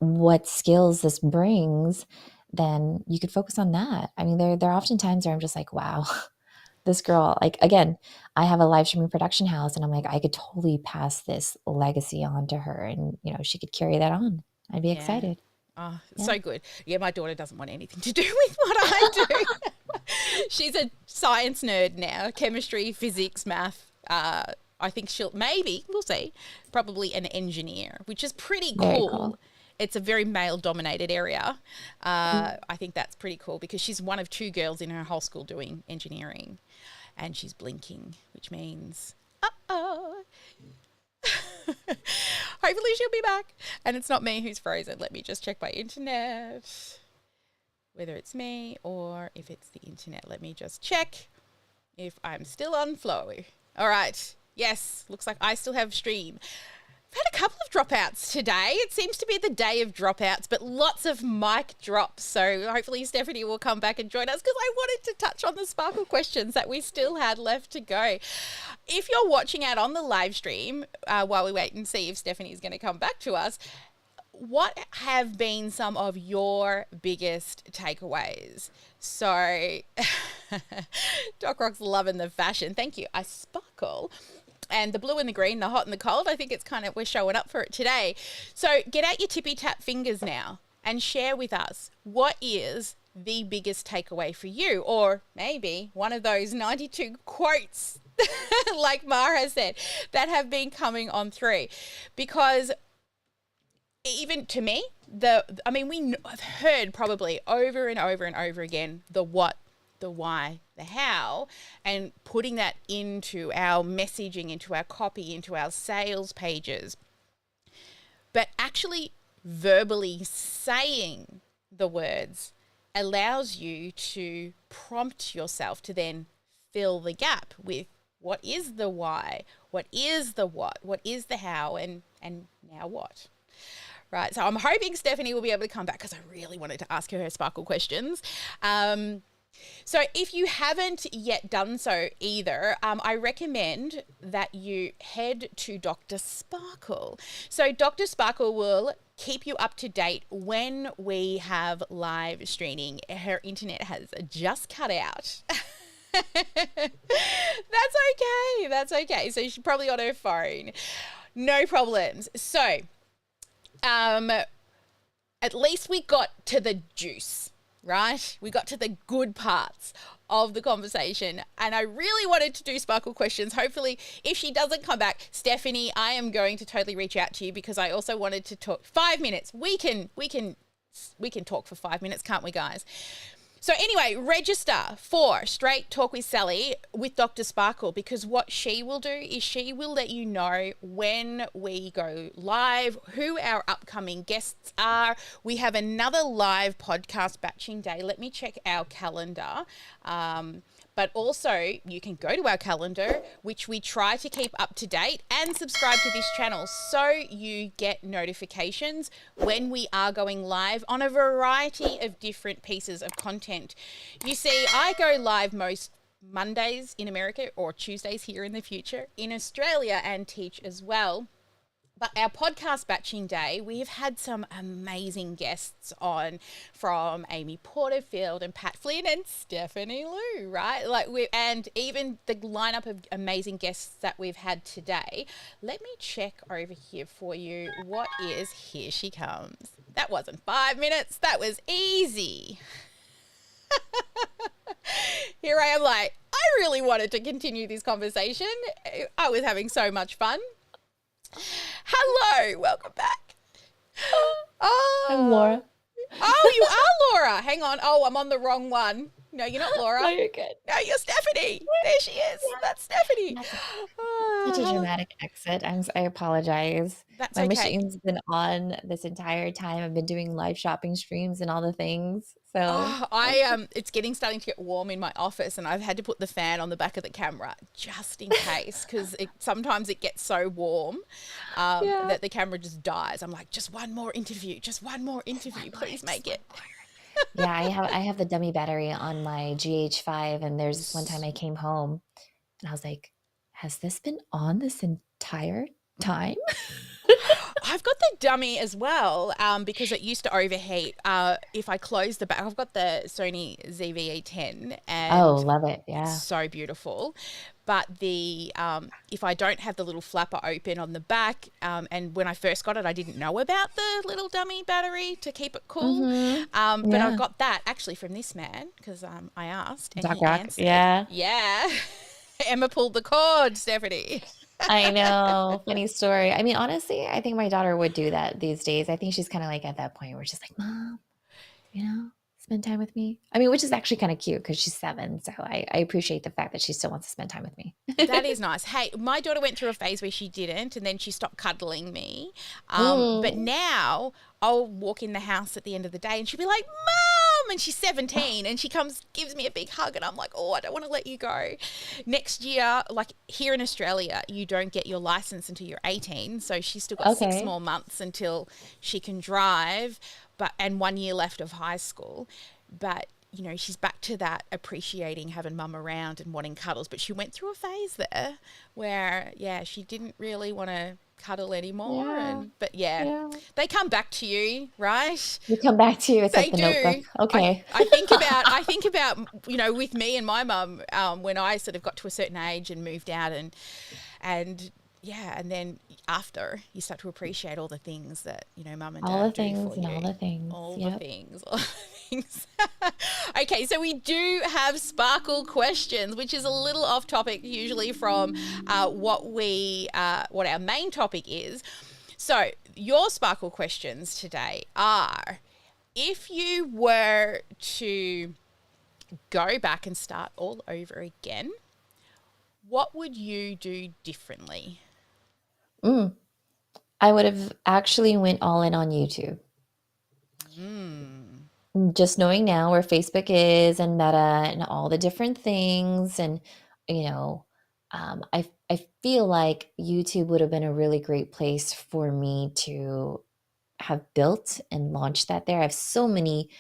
what skills this brings, then you could focus on that. I mean, there are often times where I'm just like, wow, this girl, like, again, I have a live streaming production house, and I'm like, I could totally pass this legacy on to her, and, she could carry that on. I'd be excited. Oh, so good. Yeah, my daughter doesn't want anything to do with what I do. She's a science nerd now, chemistry, physics, math. I think we'll see, probably an engineer, which is pretty cool. It's a very male-dominated area. I think that's pretty cool because she's one of 2 girls in her whole school doing engineering, and she's blinking, which means, uh-oh. Hopefully she'll be back and it's not me who's frozen. Let me just check my internet, whether it's me or if it's the internet. Let me just check if I'm still on flow. All right. Yes. Looks like I still have stream. I've had a couple of dropouts today. It seems to be the day of dropouts, but lots of mic drops. So hopefully Stephanie will come back and join us because I wanted to touch on the Sparkle questions that we still had left to go. If you're watching out on the live stream while we wait and see if Stephanie's going to come back to us, what have been some of your biggest takeaways? So, Doc Rock's loving the fashion. Thank you. I sparkle. And the blue and the green, the hot and the cold, I think it's kind of, we're showing up for it today. So get out your tippy tap fingers now and share with us what is the biggest takeaway for you, or maybe one of those 92 quotes like Mar has said that have been coming on through. Because even to me, I've heard probably over and over and over again the what, the why, the how, and putting that into our messaging, into our copy, into our sales pages. But actually verbally saying the words allows you to prompt yourself to then fill the gap with what is the why, what is the what is the how, and now what. Right, so I'm hoping Stephanie will be able to come back because I really wanted to ask her sparkle questions. So if you haven't yet done so either, I recommend that you head to Dr. Sparkle. So Dr. Sparkle will keep you up to date when we have live streaming. Her internet has just cut out. That's okay. So she's probably on her phone. No problems. So at least we got to the juice, right? We got to the good parts of the conversation, and I really wanted to do sparkle questions. Hopefully, if she doesn't come back, Stephanie, I am going to totally reach out to you because I also wanted to talk 5 minutes. We can talk for 5 minutes, can't we, guys? So anyway, register for Straight Talk with Sally with Dr. Sparkle, because what she will do is she will let you know when we go live, who our upcoming guests are. We have another live podcast batching day. Let me check our calendar. But also you can go to our calendar, which we try to keep up to date, and subscribe to this channel so you get notifications when we are going live on a variety of different pieces of content. You see, I go live most Mondays in America, or Tuesdays here in the future in Australia, and teach as well. But our podcast batching day, we have had some amazing guests on, from Amy Porterfield and Pat Flynn and Stephanie Liu, right? And even the lineup of amazing guests that we've had today. Let me check over here for you. What is, here she comes. That wasn't 5 minutes. That was easy. Here I am, like, I really wanted to continue this conversation. I was having so much fun. Hello, welcome back. Oh, I'm Laura. Oh, you are Laura. Hang on. Oh, I'm on the wrong one. No, you're not Laura. No, you're good. No, you're Stephanie. There she is. That's Stephanie. Such a dramatic exit. I apologize. That's My okay. machine's been on this entire time. I've been doing live shopping streams and all the things. So it's starting to get warm in my office, and I've had to put the fan on the back of the camera just in case, because sometimes it gets so warm that the camera just dies. I'm like, just one more interview, please make it. yeah, I have the dummy battery on my GH5, and there's this one time I came home and I was like, has this been on this entire time? I've got the dummy as well, because it used to overheat. If I close the back, I've got the Sony ZV-E10, and love it. Yeah, so beautiful. But if I don't have the little flapper open on the back, and when I first got it, I didn't know about the little dummy battery to keep it cool. But I've got that actually from this man, because I asked and he answered. Yeah. Emma pulled the cord, Stephanie. I know. Funny story. I mean, honestly, I think my daughter would do that these days. I think she's kind of like at that point where she's like, Mom, spend time with me. I mean, which is actually kind of cute because she's 7. So I appreciate the fact that she still wants to spend time with me. That is nice. Hey, my daughter went through a phase where she didn't, and then she stopped cuddling me. But now I'll walk in the house at the end of the day and she'll be like, Mom, and she's 17 and she comes, gives me a big hug, and I'm like, oh, I don't want to let you go. Next year, like here in Australia, you don't get your license until you're 18. So she's still got 6 more months until she can drive, and 1 year left of high school. But she's back to that appreciating having mum around and wanting cuddles. But she went through a phase there where, she didn't really want to cuddle anymore. Yeah. But Yeah. they come back to you, right? You come back to you. It's They like the Notebook. do. Okay. I think about, with me and my mum, when I sort of got to a certain age and moved out and then after you start to appreciate all the things that, mum and All the dad do things for and you. all the things. All the Yep. things, all the things. Okay, so we do have Sparkle questions, which is a little off topic usually from what our main topic is. So your Sparkle questions today are, if you were to go back and start all over again, what would you do differently? I would have actually went all in on YouTube. Just knowing now where Facebook is and Meta and all the different things, and you know, I feel like YouTube would have been a really great place for me to have built and launched that there. I have so many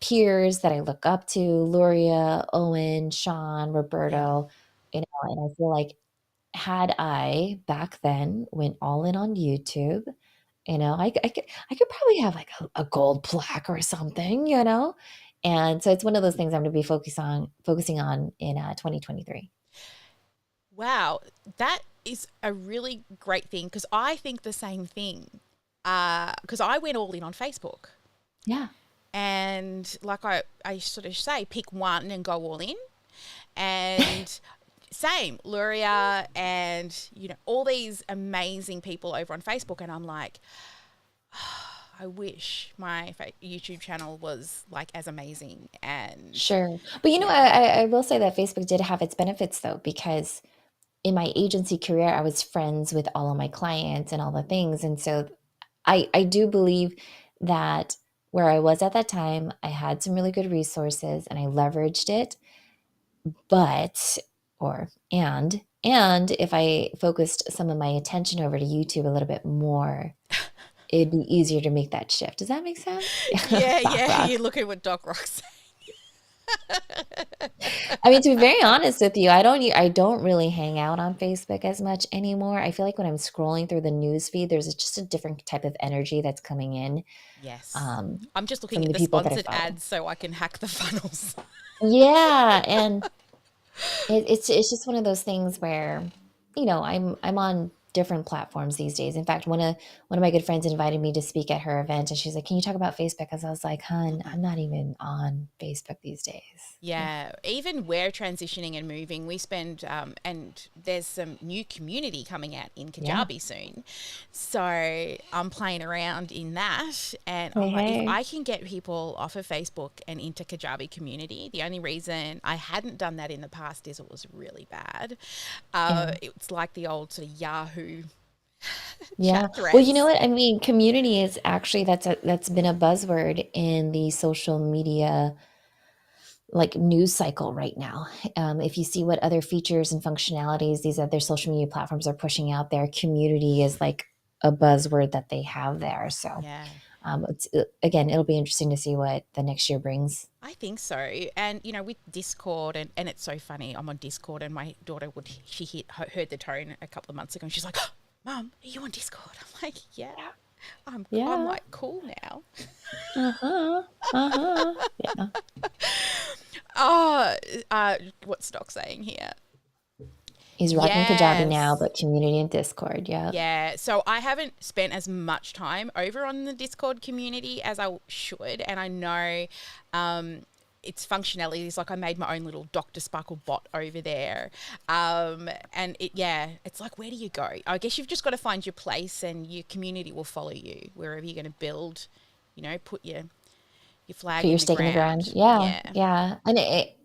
peers that I look up to: Luria, Owen, Sean, Yeah. Roberto, and I feel like had I back then went all in on YouTube, I could probably have like a gold plaque or something, And so it's one of those things I'm going to be focusing on in 2023. Wow, that is a really great thing, because I think the same thing. Because I went all in on Facebook, Yeah. and like I sort of say, pick one and go all in. And same, Luria and, all these amazing people over on Facebook. And I'm like, I wish my YouTube channel was like as amazing. And Sure. But yeah, I will say that Facebook did have its benefits though, because in my agency career, I was friends with all of my clients and all the things. And so I do believe that where I was at that time, I had some really good resources and I leveraged it. But, and if I focused some of my attention over to YouTube a little bit more, it'd be easier to make that shift. Does that make sense? Doc yeah, Rock. you look at what Doc Rock's. I mean, to be very honest with you, I don't really hang out on Facebook as much anymore. I feel like when I'm scrolling through the news feed, there's just a different type of energy that's coming in Yes. um, I'm just looking from at the the people that I sponsored follow. ads so I can hack the funnels. Yeah, and it's just one of those things where, I'm on different platforms these days. In fact, one of my good friends invited me to speak at her event, and she's like, "Can you talk about Facebook?" Because I was like, "Hun, I'm not even on Facebook these days." Yeah. Yeah, even we're transitioning and moving. We spend, and there's some new community coming out in Yeah. Kajabi soon. So I'm playing around in that. And Hey, I'm like, if hey. I can get people off of Facebook and into Kajabi community, the only reason I hadn't done that in the past is it was really bad. Yeah. It's like the old sort of Yahoo Yeah. chat Well, you know threads. what? I mean, community is actually that's been a buzzword in the social media like news cycle right now. If you see what other features and functionalities these other social media platforms are pushing out there, community is like a buzzword that they have there. So, Yeah. again, it'll be interesting to see what the next year brings. I think so. And, with Discord, and it's so funny, I'm on Discord, and my daughter heard the tone a couple of months ago, and she's like, oh, Mum, are you on Discord? I'm like, yeah, I'm Yeah. like cool now. Uh-huh. Uh-huh. Yeah. Oh, what's Doc saying here? He's rocking Kajabi now, Yes. but community and Discord. Yep. Yeah, so I haven't spent as much time over on the Discord community as I should, and I know its functionalities. Like I made my own little Dr. Sparkle bot over there, and it's like, where do you go? I guess you've just got to find your place, and your community will follow you wherever you're going to build. Put your flag Put your in the stake in the ground. ground. Yeah. Yeah, Yeah. And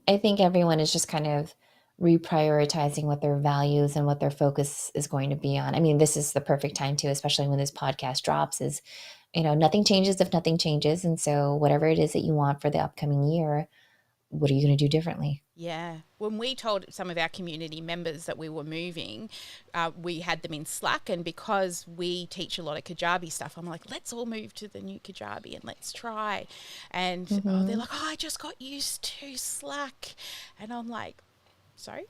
I think everyone is just kind of reprioritizing what their values and what their focus is going to be on. I mean, this is the perfect time too, especially when this podcast drops, is, nothing changes if nothing changes. And so whatever it is that you want for the upcoming year, what are you going to do differently? Yeah. When we told some of our community members that we were moving, we had them in Slack. And because we teach a lot of Kajabi stuff, I'm like, let's all move to the new Kajabi and let's try. And they're like, I just got used to Slack. And I'm like, sorry,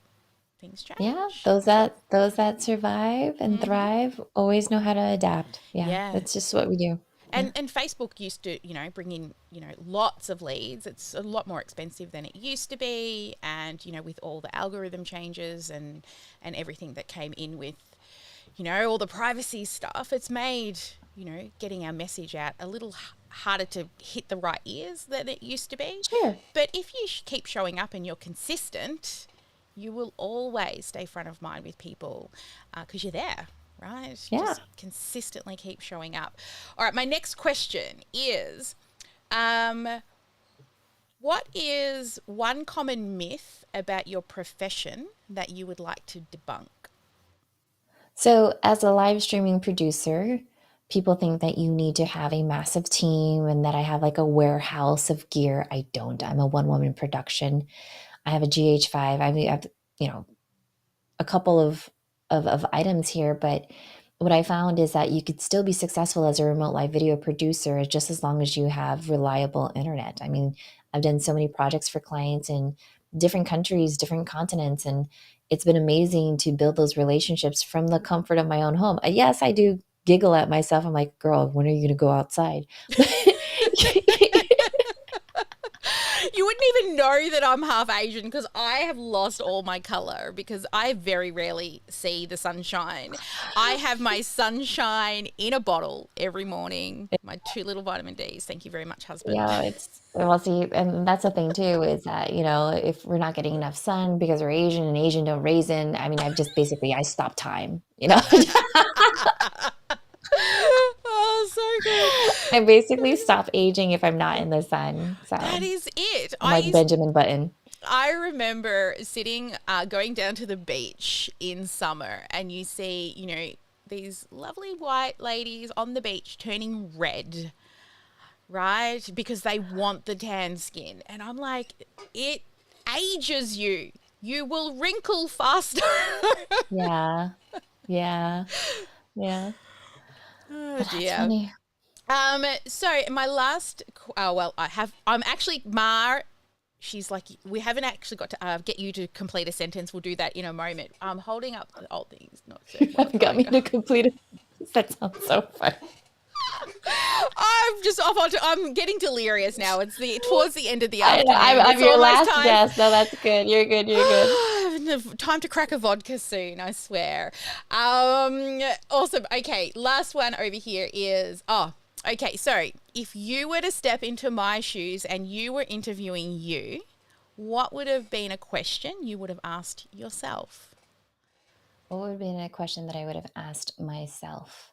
things change. Yeah, those that survive and thrive always know how to adapt. Yeah, Yeah. that's just what we do. Yeah. And Facebook used to, bring in, lots of leads. It's a lot more expensive than it used to be. And, with all the algorithm changes and everything that came in with, all the privacy stuff, it's made, getting our message out a little harder to hit the right ears than it used to be. Sure. But if you keep showing up and you're consistent, you will always stay front of mind with people because you're there. Right? Yeah. Just consistently keep showing up. All right, my next question is, what is one common myth about your profession that you would like to debunk? So, as a live streaming producer, people think that you need to have a massive team and that I have like a warehouse of gear. I don't. I'm a one-woman production. I have a GH5. I mean, I have, a couple of items here, but what I found is that you could still be successful as a remote live video producer just as long as you have reliable internet. I mean, I've done so many projects for clients in different countries, different continents, and it's been amazing to build those relationships from the comfort of my own home. Yes, I do giggle at myself. I'm like, girl, when are you going to go outside? You wouldn't even know that I'm half Asian because I have lost all my color because I very rarely see the sunshine. I have my sunshine in a bottle every morning, my 2 little vitamin Ds. Thank you very much, husband. Yeah, well, see, and that's the thing too, is that, if we're not getting enough sun because we're Asian and Asian don't raisin, I mean, I stopped time. Oh, so good. I basically stop aging if I'm not in the sun. So That is it. I'm like Benjamin Button. I remember sitting, going down to the beach in summer, and you see, these lovely white ladies on the beach turning red, right? Because they want the tan skin. And I'm like, it ages you. You will wrinkle faster. Yeah. Yeah. Yeah. Oh, That's dear. funny. So my last, I'm actually, Mar, she's like, we haven't actually got to get you to complete a sentence. We'll do that in a moment. I'm holding up the old things, not so You haven't got me to complete it. That sounds so fun. I'm just I'm getting delirious now. It's towards the end of the afternoon. I'm your last guest, so that's good. You're good. Time to crack a vodka soon, I swear. Awesome. Okay, last one over here is, okay, so if you were to step into my shoes and you were interviewing you, what would have been a question you would have asked yourself? What would have been a question that I would have asked myself?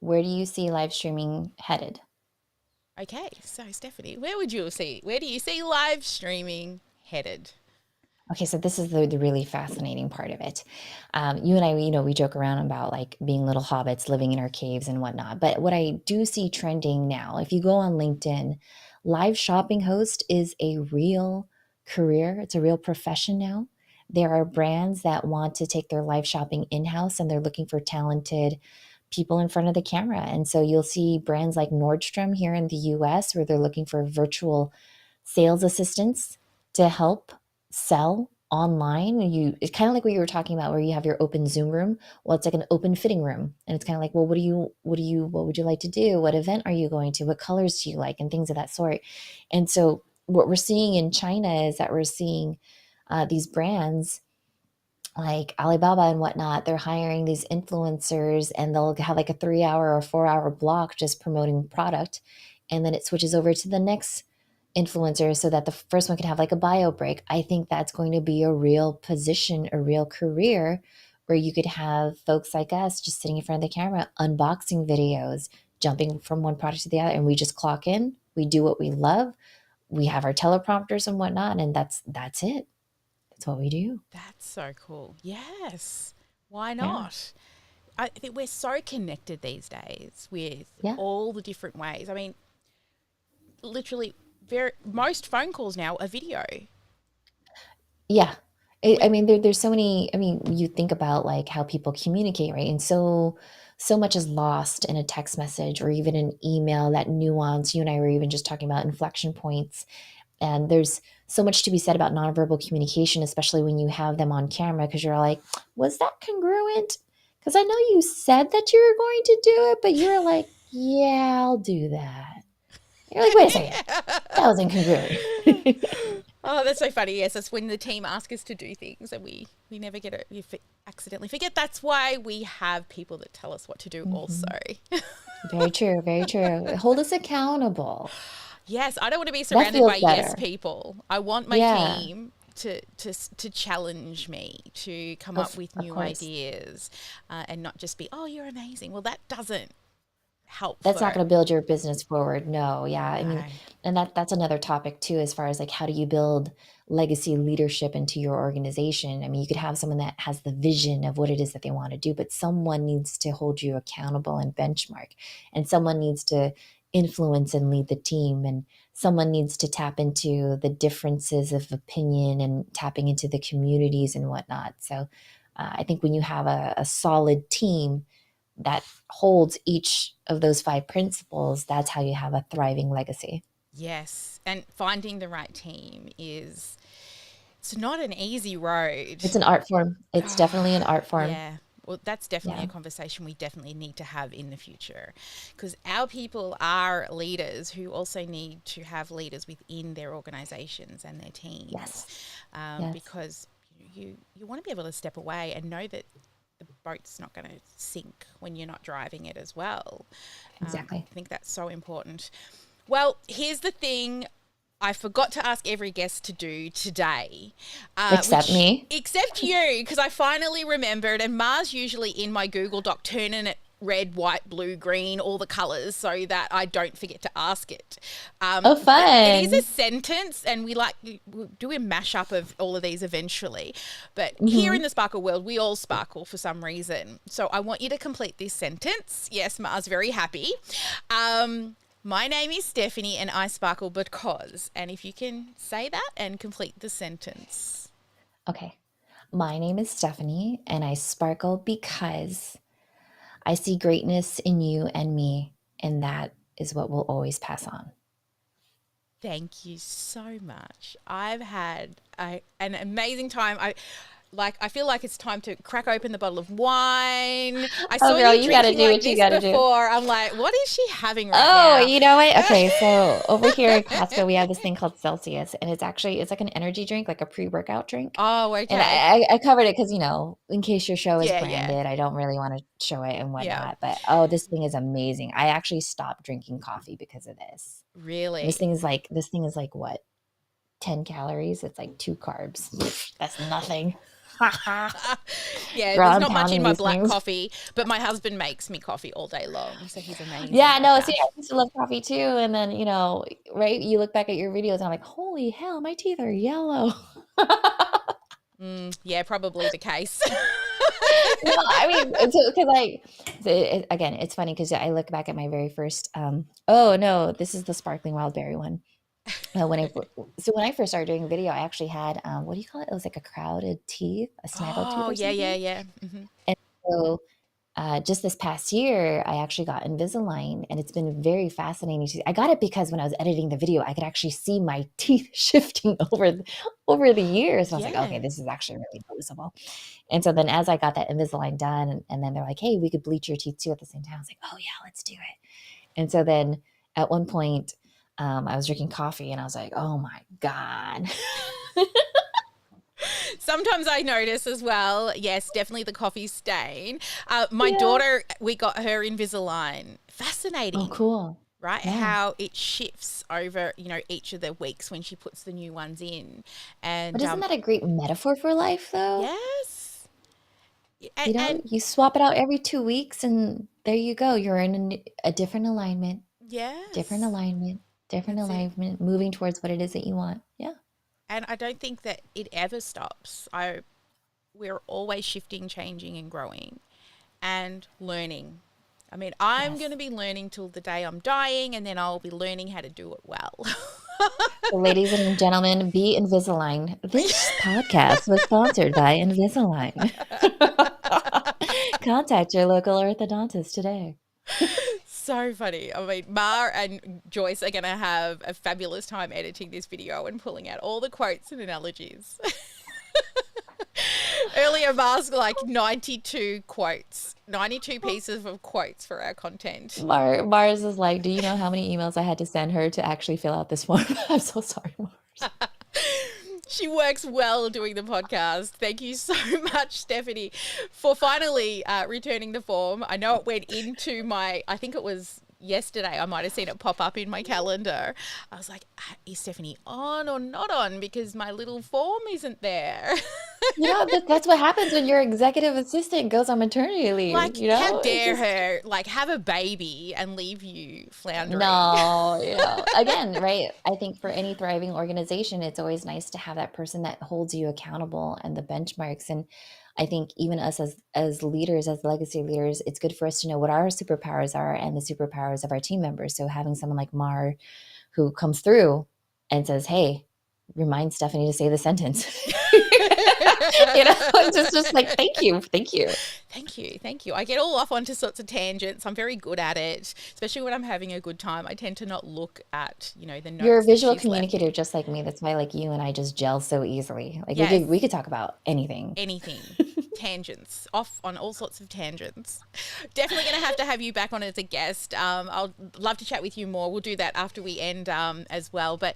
Where do you see live streaming headed? Okay, so Stephanie, where do you see live streaming headed? Okay, so this is the really fascinating part of it. You and I, we joke around about like being little hobbits living in our caves and whatnot. But what I do see trending now, if you go on LinkedIn, live shopping host is a real career. It's a real profession now. There are brands that want to take their live shopping in-house and they're looking for talented people in front of the camera. And so you'll see brands like Nordstrom here in the US where they're looking for virtual sales assistants to help sell online. It's kind of like what you were talking about where you have your open Zoom room. Well, it's like an open fitting room. And it's kind of like, well, what would you like to do? What event are you going to? What colors do you like? And things of that sort. And so what we're seeing in China is that we're seeing these brands like Alibaba and whatnot, they're hiring these influencers and they'll have like a 3-hour or 4-hour block just promoting product. And then it switches over to the next influencer so that the first one can have like a bio break. I think that's going to be a real position, a real career where you could have folks like us just sitting in front of the camera, unboxing videos, jumping from one product to the other. And we just clock in, we do what we love. We have our teleprompters and whatnot. And that's it. That's what we do. That's so cool. Yes. Why not? Yeah. I think we're so connected these days with all the different ways. I mean, literally most phone calls now are video. Yeah. I mean, there's so many. I mean, you think about like how people communicate, right? And so much is lost in a text message or even an email. That nuance. You and I were even just talking about inflection points, and there's so much to be said about nonverbal communication, especially when you have them on camera, because you're like, was that congruent? Because I know you said that you were going to do it, but you were like, yeah, I'll do that. You're like, wait a second, that was incongruent. Oh, that's so funny. Yes, that's when the team asks us to do things and we never get it. Accidentally forget. That's why we have people that tell us what to do also. Very true. Very true. Hold us accountable. Yes, I don't want to be That surrounded by feels yes better. people. I want my Yeah, team to challenge me, to come up with of new course. ideas, and not just be, oh, you're amazing. Well, that doesn't help That's not for going to build your business forward. No, yeah. I mean, no. and that's another topic too, as far as like how do you build legacy leadership into your organization? I mean, you could have someone that has the vision of what it is that they want to do, but someone needs to hold you accountable and benchmark, and someone needs to influence and lead the team, and someone needs to tap into the differences of opinion and tapping into the communities and whatnot. So, I think when you have a solid team that holds each of those five principles, that's how you have a thriving legacy. Yes, and finding the right team it's not an easy road. It's an art form. It's definitely an art form. Yeah. Well, that's definitely Yeah. a conversation we definitely need to have in the future, because our people are leaders who also need to have leaders within their organizations and their teams, Yes. Yes. because you want to be able to step away and know that the boat's not going to sink when you're not driving it as well. I Exactly. think that's so important. Well, here's the thing I forgot to ask every guest to do today, Except me. except you, because I finally remembered. And Mars usually in my Google Doc turning it red, white, blue, green, all the colors, so that I don't forget to ask it. Oh, But it is a fun. sentence, and we'll do a mashup of all of these eventually. But here in Hmm. the sparkle world, we all sparkle for some reason. So I want you to complete this sentence. Yes, Mars, very happy. My name is Stephanie and I sparkle because. And if you can say that and complete the sentence. Okay. My name is Stephanie, and I sparkle because I see greatness in you and me, and that is what will always pass on. Thank you so much. I've had an amazing time. I feel like it's time to crack open the bottle of wine. I Oh, saw girl, you you got to drinking do like what you this got to do. before. I'm like, what is she having right Oh, now? you know what? Okay, so over here at Costco, we have this thing called Celsius, and it's like an energy drink, like a pre-workout drink. Oh, And okay. I covered it because, in case your show is Yeah, yeah, branded, I don't really want to show it and yeah. whatnot. But oh, this thing is amazing. I actually stopped drinking coffee because of this. Really? This thing is like what, 10 calories? It's like two carbs. That's nothing. Yeah, Girl, there's I'm not much in pounding my these black things. coffee, but my husband makes me coffee all day long, so he's amazing Yeah, like no, see, that. I used to love coffee too. And then, right, you look back at your videos and I'm like, holy hell, my teeth are yellow. Yeah, probably the case. No, I mean, it's because again, it's funny because I look back at my very first, oh no, this is the sparkling wild berry one. When I first started doing video, I actually had, what do you call it? It was like a crowded teeth, a snaggle tooth Oh, or yeah, yeah, something. yeah. Hmm. And so just this past year, I actually got Invisalign, and it's been very fascinating to see. I got it because when I was editing the video, I could actually see my teeth shifting over the years. And I was like, okay, Yeah. this is actually really noticeable. And so then as I got that Invisalign done, and then they're like, hey, we could bleach your teeth too at the same time. I was like, oh yeah, let's do it. And so then at one point, I was drinking coffee, and I was like, oh my God. Sometimes I notice as well, yes, definitely the coffee stain. My Yeah. daughter, we got her Invisalign. Oh, Fascinating, cool. right? Yeah. How it shifts over, each of the weeks when she puts the new ones in. But And isn't that a great metaphor for life, though? yes. And You swap it out every 2 weeks, and there you go. You're in a different alignment, different yes, alignment, different that's it. alignment, moving towards what it is that you want. Yeah. And I don't think that it ever stops. We're always shifting, changing, and growing and learning. I mean, I'm going to be learning till the day I'm dying, and then I'll be learning how to do it well. So ladies and gentlemen, be Invisalign. This podcast was sponsored by Invisalign. Contact your local orthodontist today. So funny. I mean, Mar and Joyce are going to have a fabulous time editing this video and pulling out all the quotes and analogies. Earlier, Mar's like 92 quotes, 92 pieces of quotes for our content. Mars is like, do you know how many emails I had to send her to actually fill out this form? I'm so sorry, Mars. She works well doing the podcast. Thank you so much, Stephanie, for finally returning the form. I know it went into I think it was yesterday. I might have seen it pop up in my calendar. I was like, is Stephanie on or not on? Because my little form isn't there. That's what happens when your executive assistant goes on maternity leave. Like, how dare her, like, have a baby and leave you floundering? No, again, right? I think for any thriving organization, it's always nice to have that person that holds you accountable and the benchmarks. And I think even us as leaders, as legacy leaders, it's good for us to know what our superpowers are and the superpowers of our team members. So having someone like Mar who comes through and says, hey, remind Stephanie to say the sentence. It's just like, thank you. I get all off onto sorts of tangents. I'm very good at it, especially when I'm having a good time. I tend to not look at, the notes. You're a visual communicator just like me. That's why like you and I just gel so easily. Like yes. we could talk about anything. Tangents, off on all sorts of tangents. Definitely going to have you back on as a guest. I'll love to chat with you more. We'll do that after we end as well. But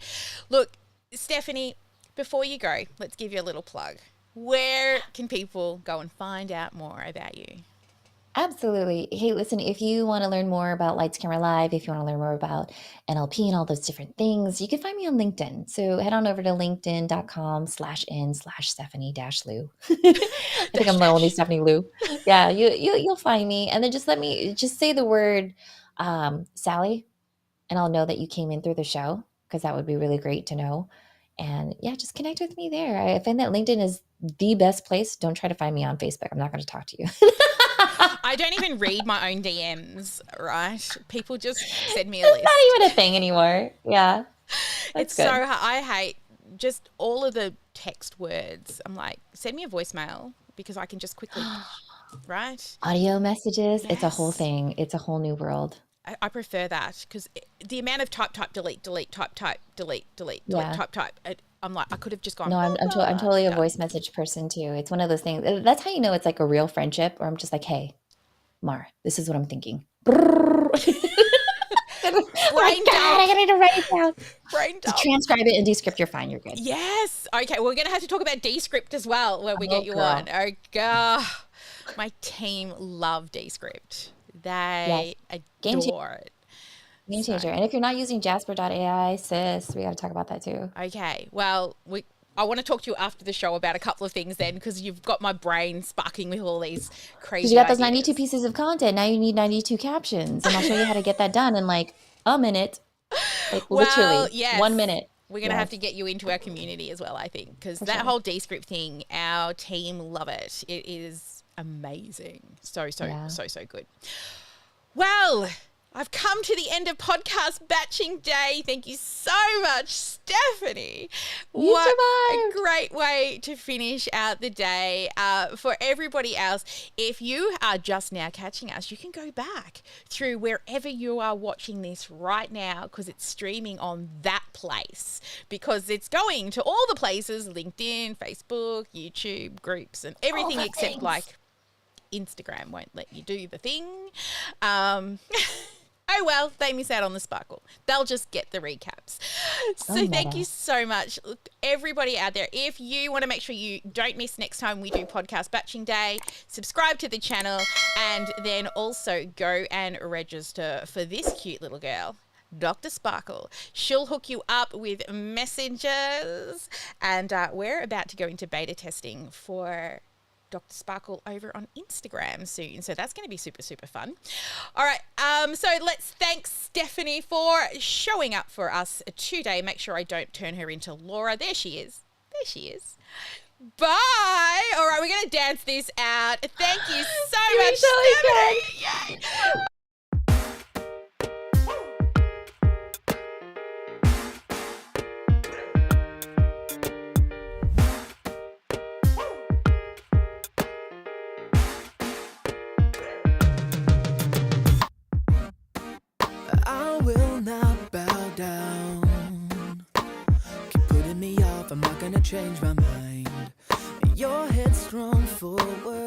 look, Stephanie, before you go, let's give you a little plug. Where can people go and find out more about you? Absolutely. Hey, listen, if you want to learn more about Lights Camera Live, if you want to learn more about NLP and all those different things, you can find me on LinkedIn. So head on over to linkedin.com/Stephanie-Liu. I think I'm the only Stephanie Liu. Yeah, you'll find me. And then just say the word Sally, and I'll know that you came in through the show, because that would be really great to know. And yeah, just connect with me there. I find that LinkedIn is the best place. Don't try to find me on Facebook. I'm not going to talk to you. I don't even read my own DMs, right? People just send me a list. It's not even a thing anymore. Yeah. It's good. So hard. I hate just all of the text words. I'm like, send me a voicemail because I can just quickly, right? Audio messages. Yes. It's a whole thing. It's a whole new world. I prefer that because the amount of type, delete, type, delete, type. I'm like, I could have just gone. No, I'm totally a voice message person too. It's one of those things. That's how you know it's like a real friendship. Or I'm just like, hey, Mar, this is what I'm thinking. Brain dump. I need to write it down. Brain dump. To transcribe it and Descript, you're fine. You're good. Yes. Okay. We're going to have to talk about Descript as well when we get you on. Oh, God. My team love Descript. They adore it. Game changer. And if you're not using Jasper.ai, sis, we got to talk about that too. Okay. Well, I want to talk to you after the show about a couple of things then, because you've got my brain sparking with all these crazy ideas. You got those 92 pieces of content. Now you need 92 captions. And I'll show you how to get that done in like a minute. Like literally 1 minute. We're going to have to get you into our community as well, I think, because that whole Descript thing, our team love it. It is amazing. So good. Well, I've come to the end of podcast batching day. Thank you so much, Stephanie. What a great way to finish out the day. For everybody else, if you are just now catching us, you can go back through wherever you are watching this right now, because it's streaming on that place, because it's going to all the places: LinkedIn, Facebook, YouTube, groups, and everything except like Instagram won't let you do the thing. Oh, well, they miss out on the sparkle. They'll just get the recaps. So thank you so much. Look, everybody out there, if you want to make sure you don't miss next time we do podcast batching day, subscribe to the channel, and then also go and register for this cute little girl, Dr. Sparkle. She'll hook you up with messengers, and we're about to go into beta testing for Dr. Sparkle over on Instagram soon. So that's going to be super, super fun. All right. So let's thank Stephanie for showing up for us today. Make sure I don't turn her into Laura. There she is. Bye. All right. We're going to dance this out. Thank you so much, Stephanie. Yay. change my mind. You're headstrong forward.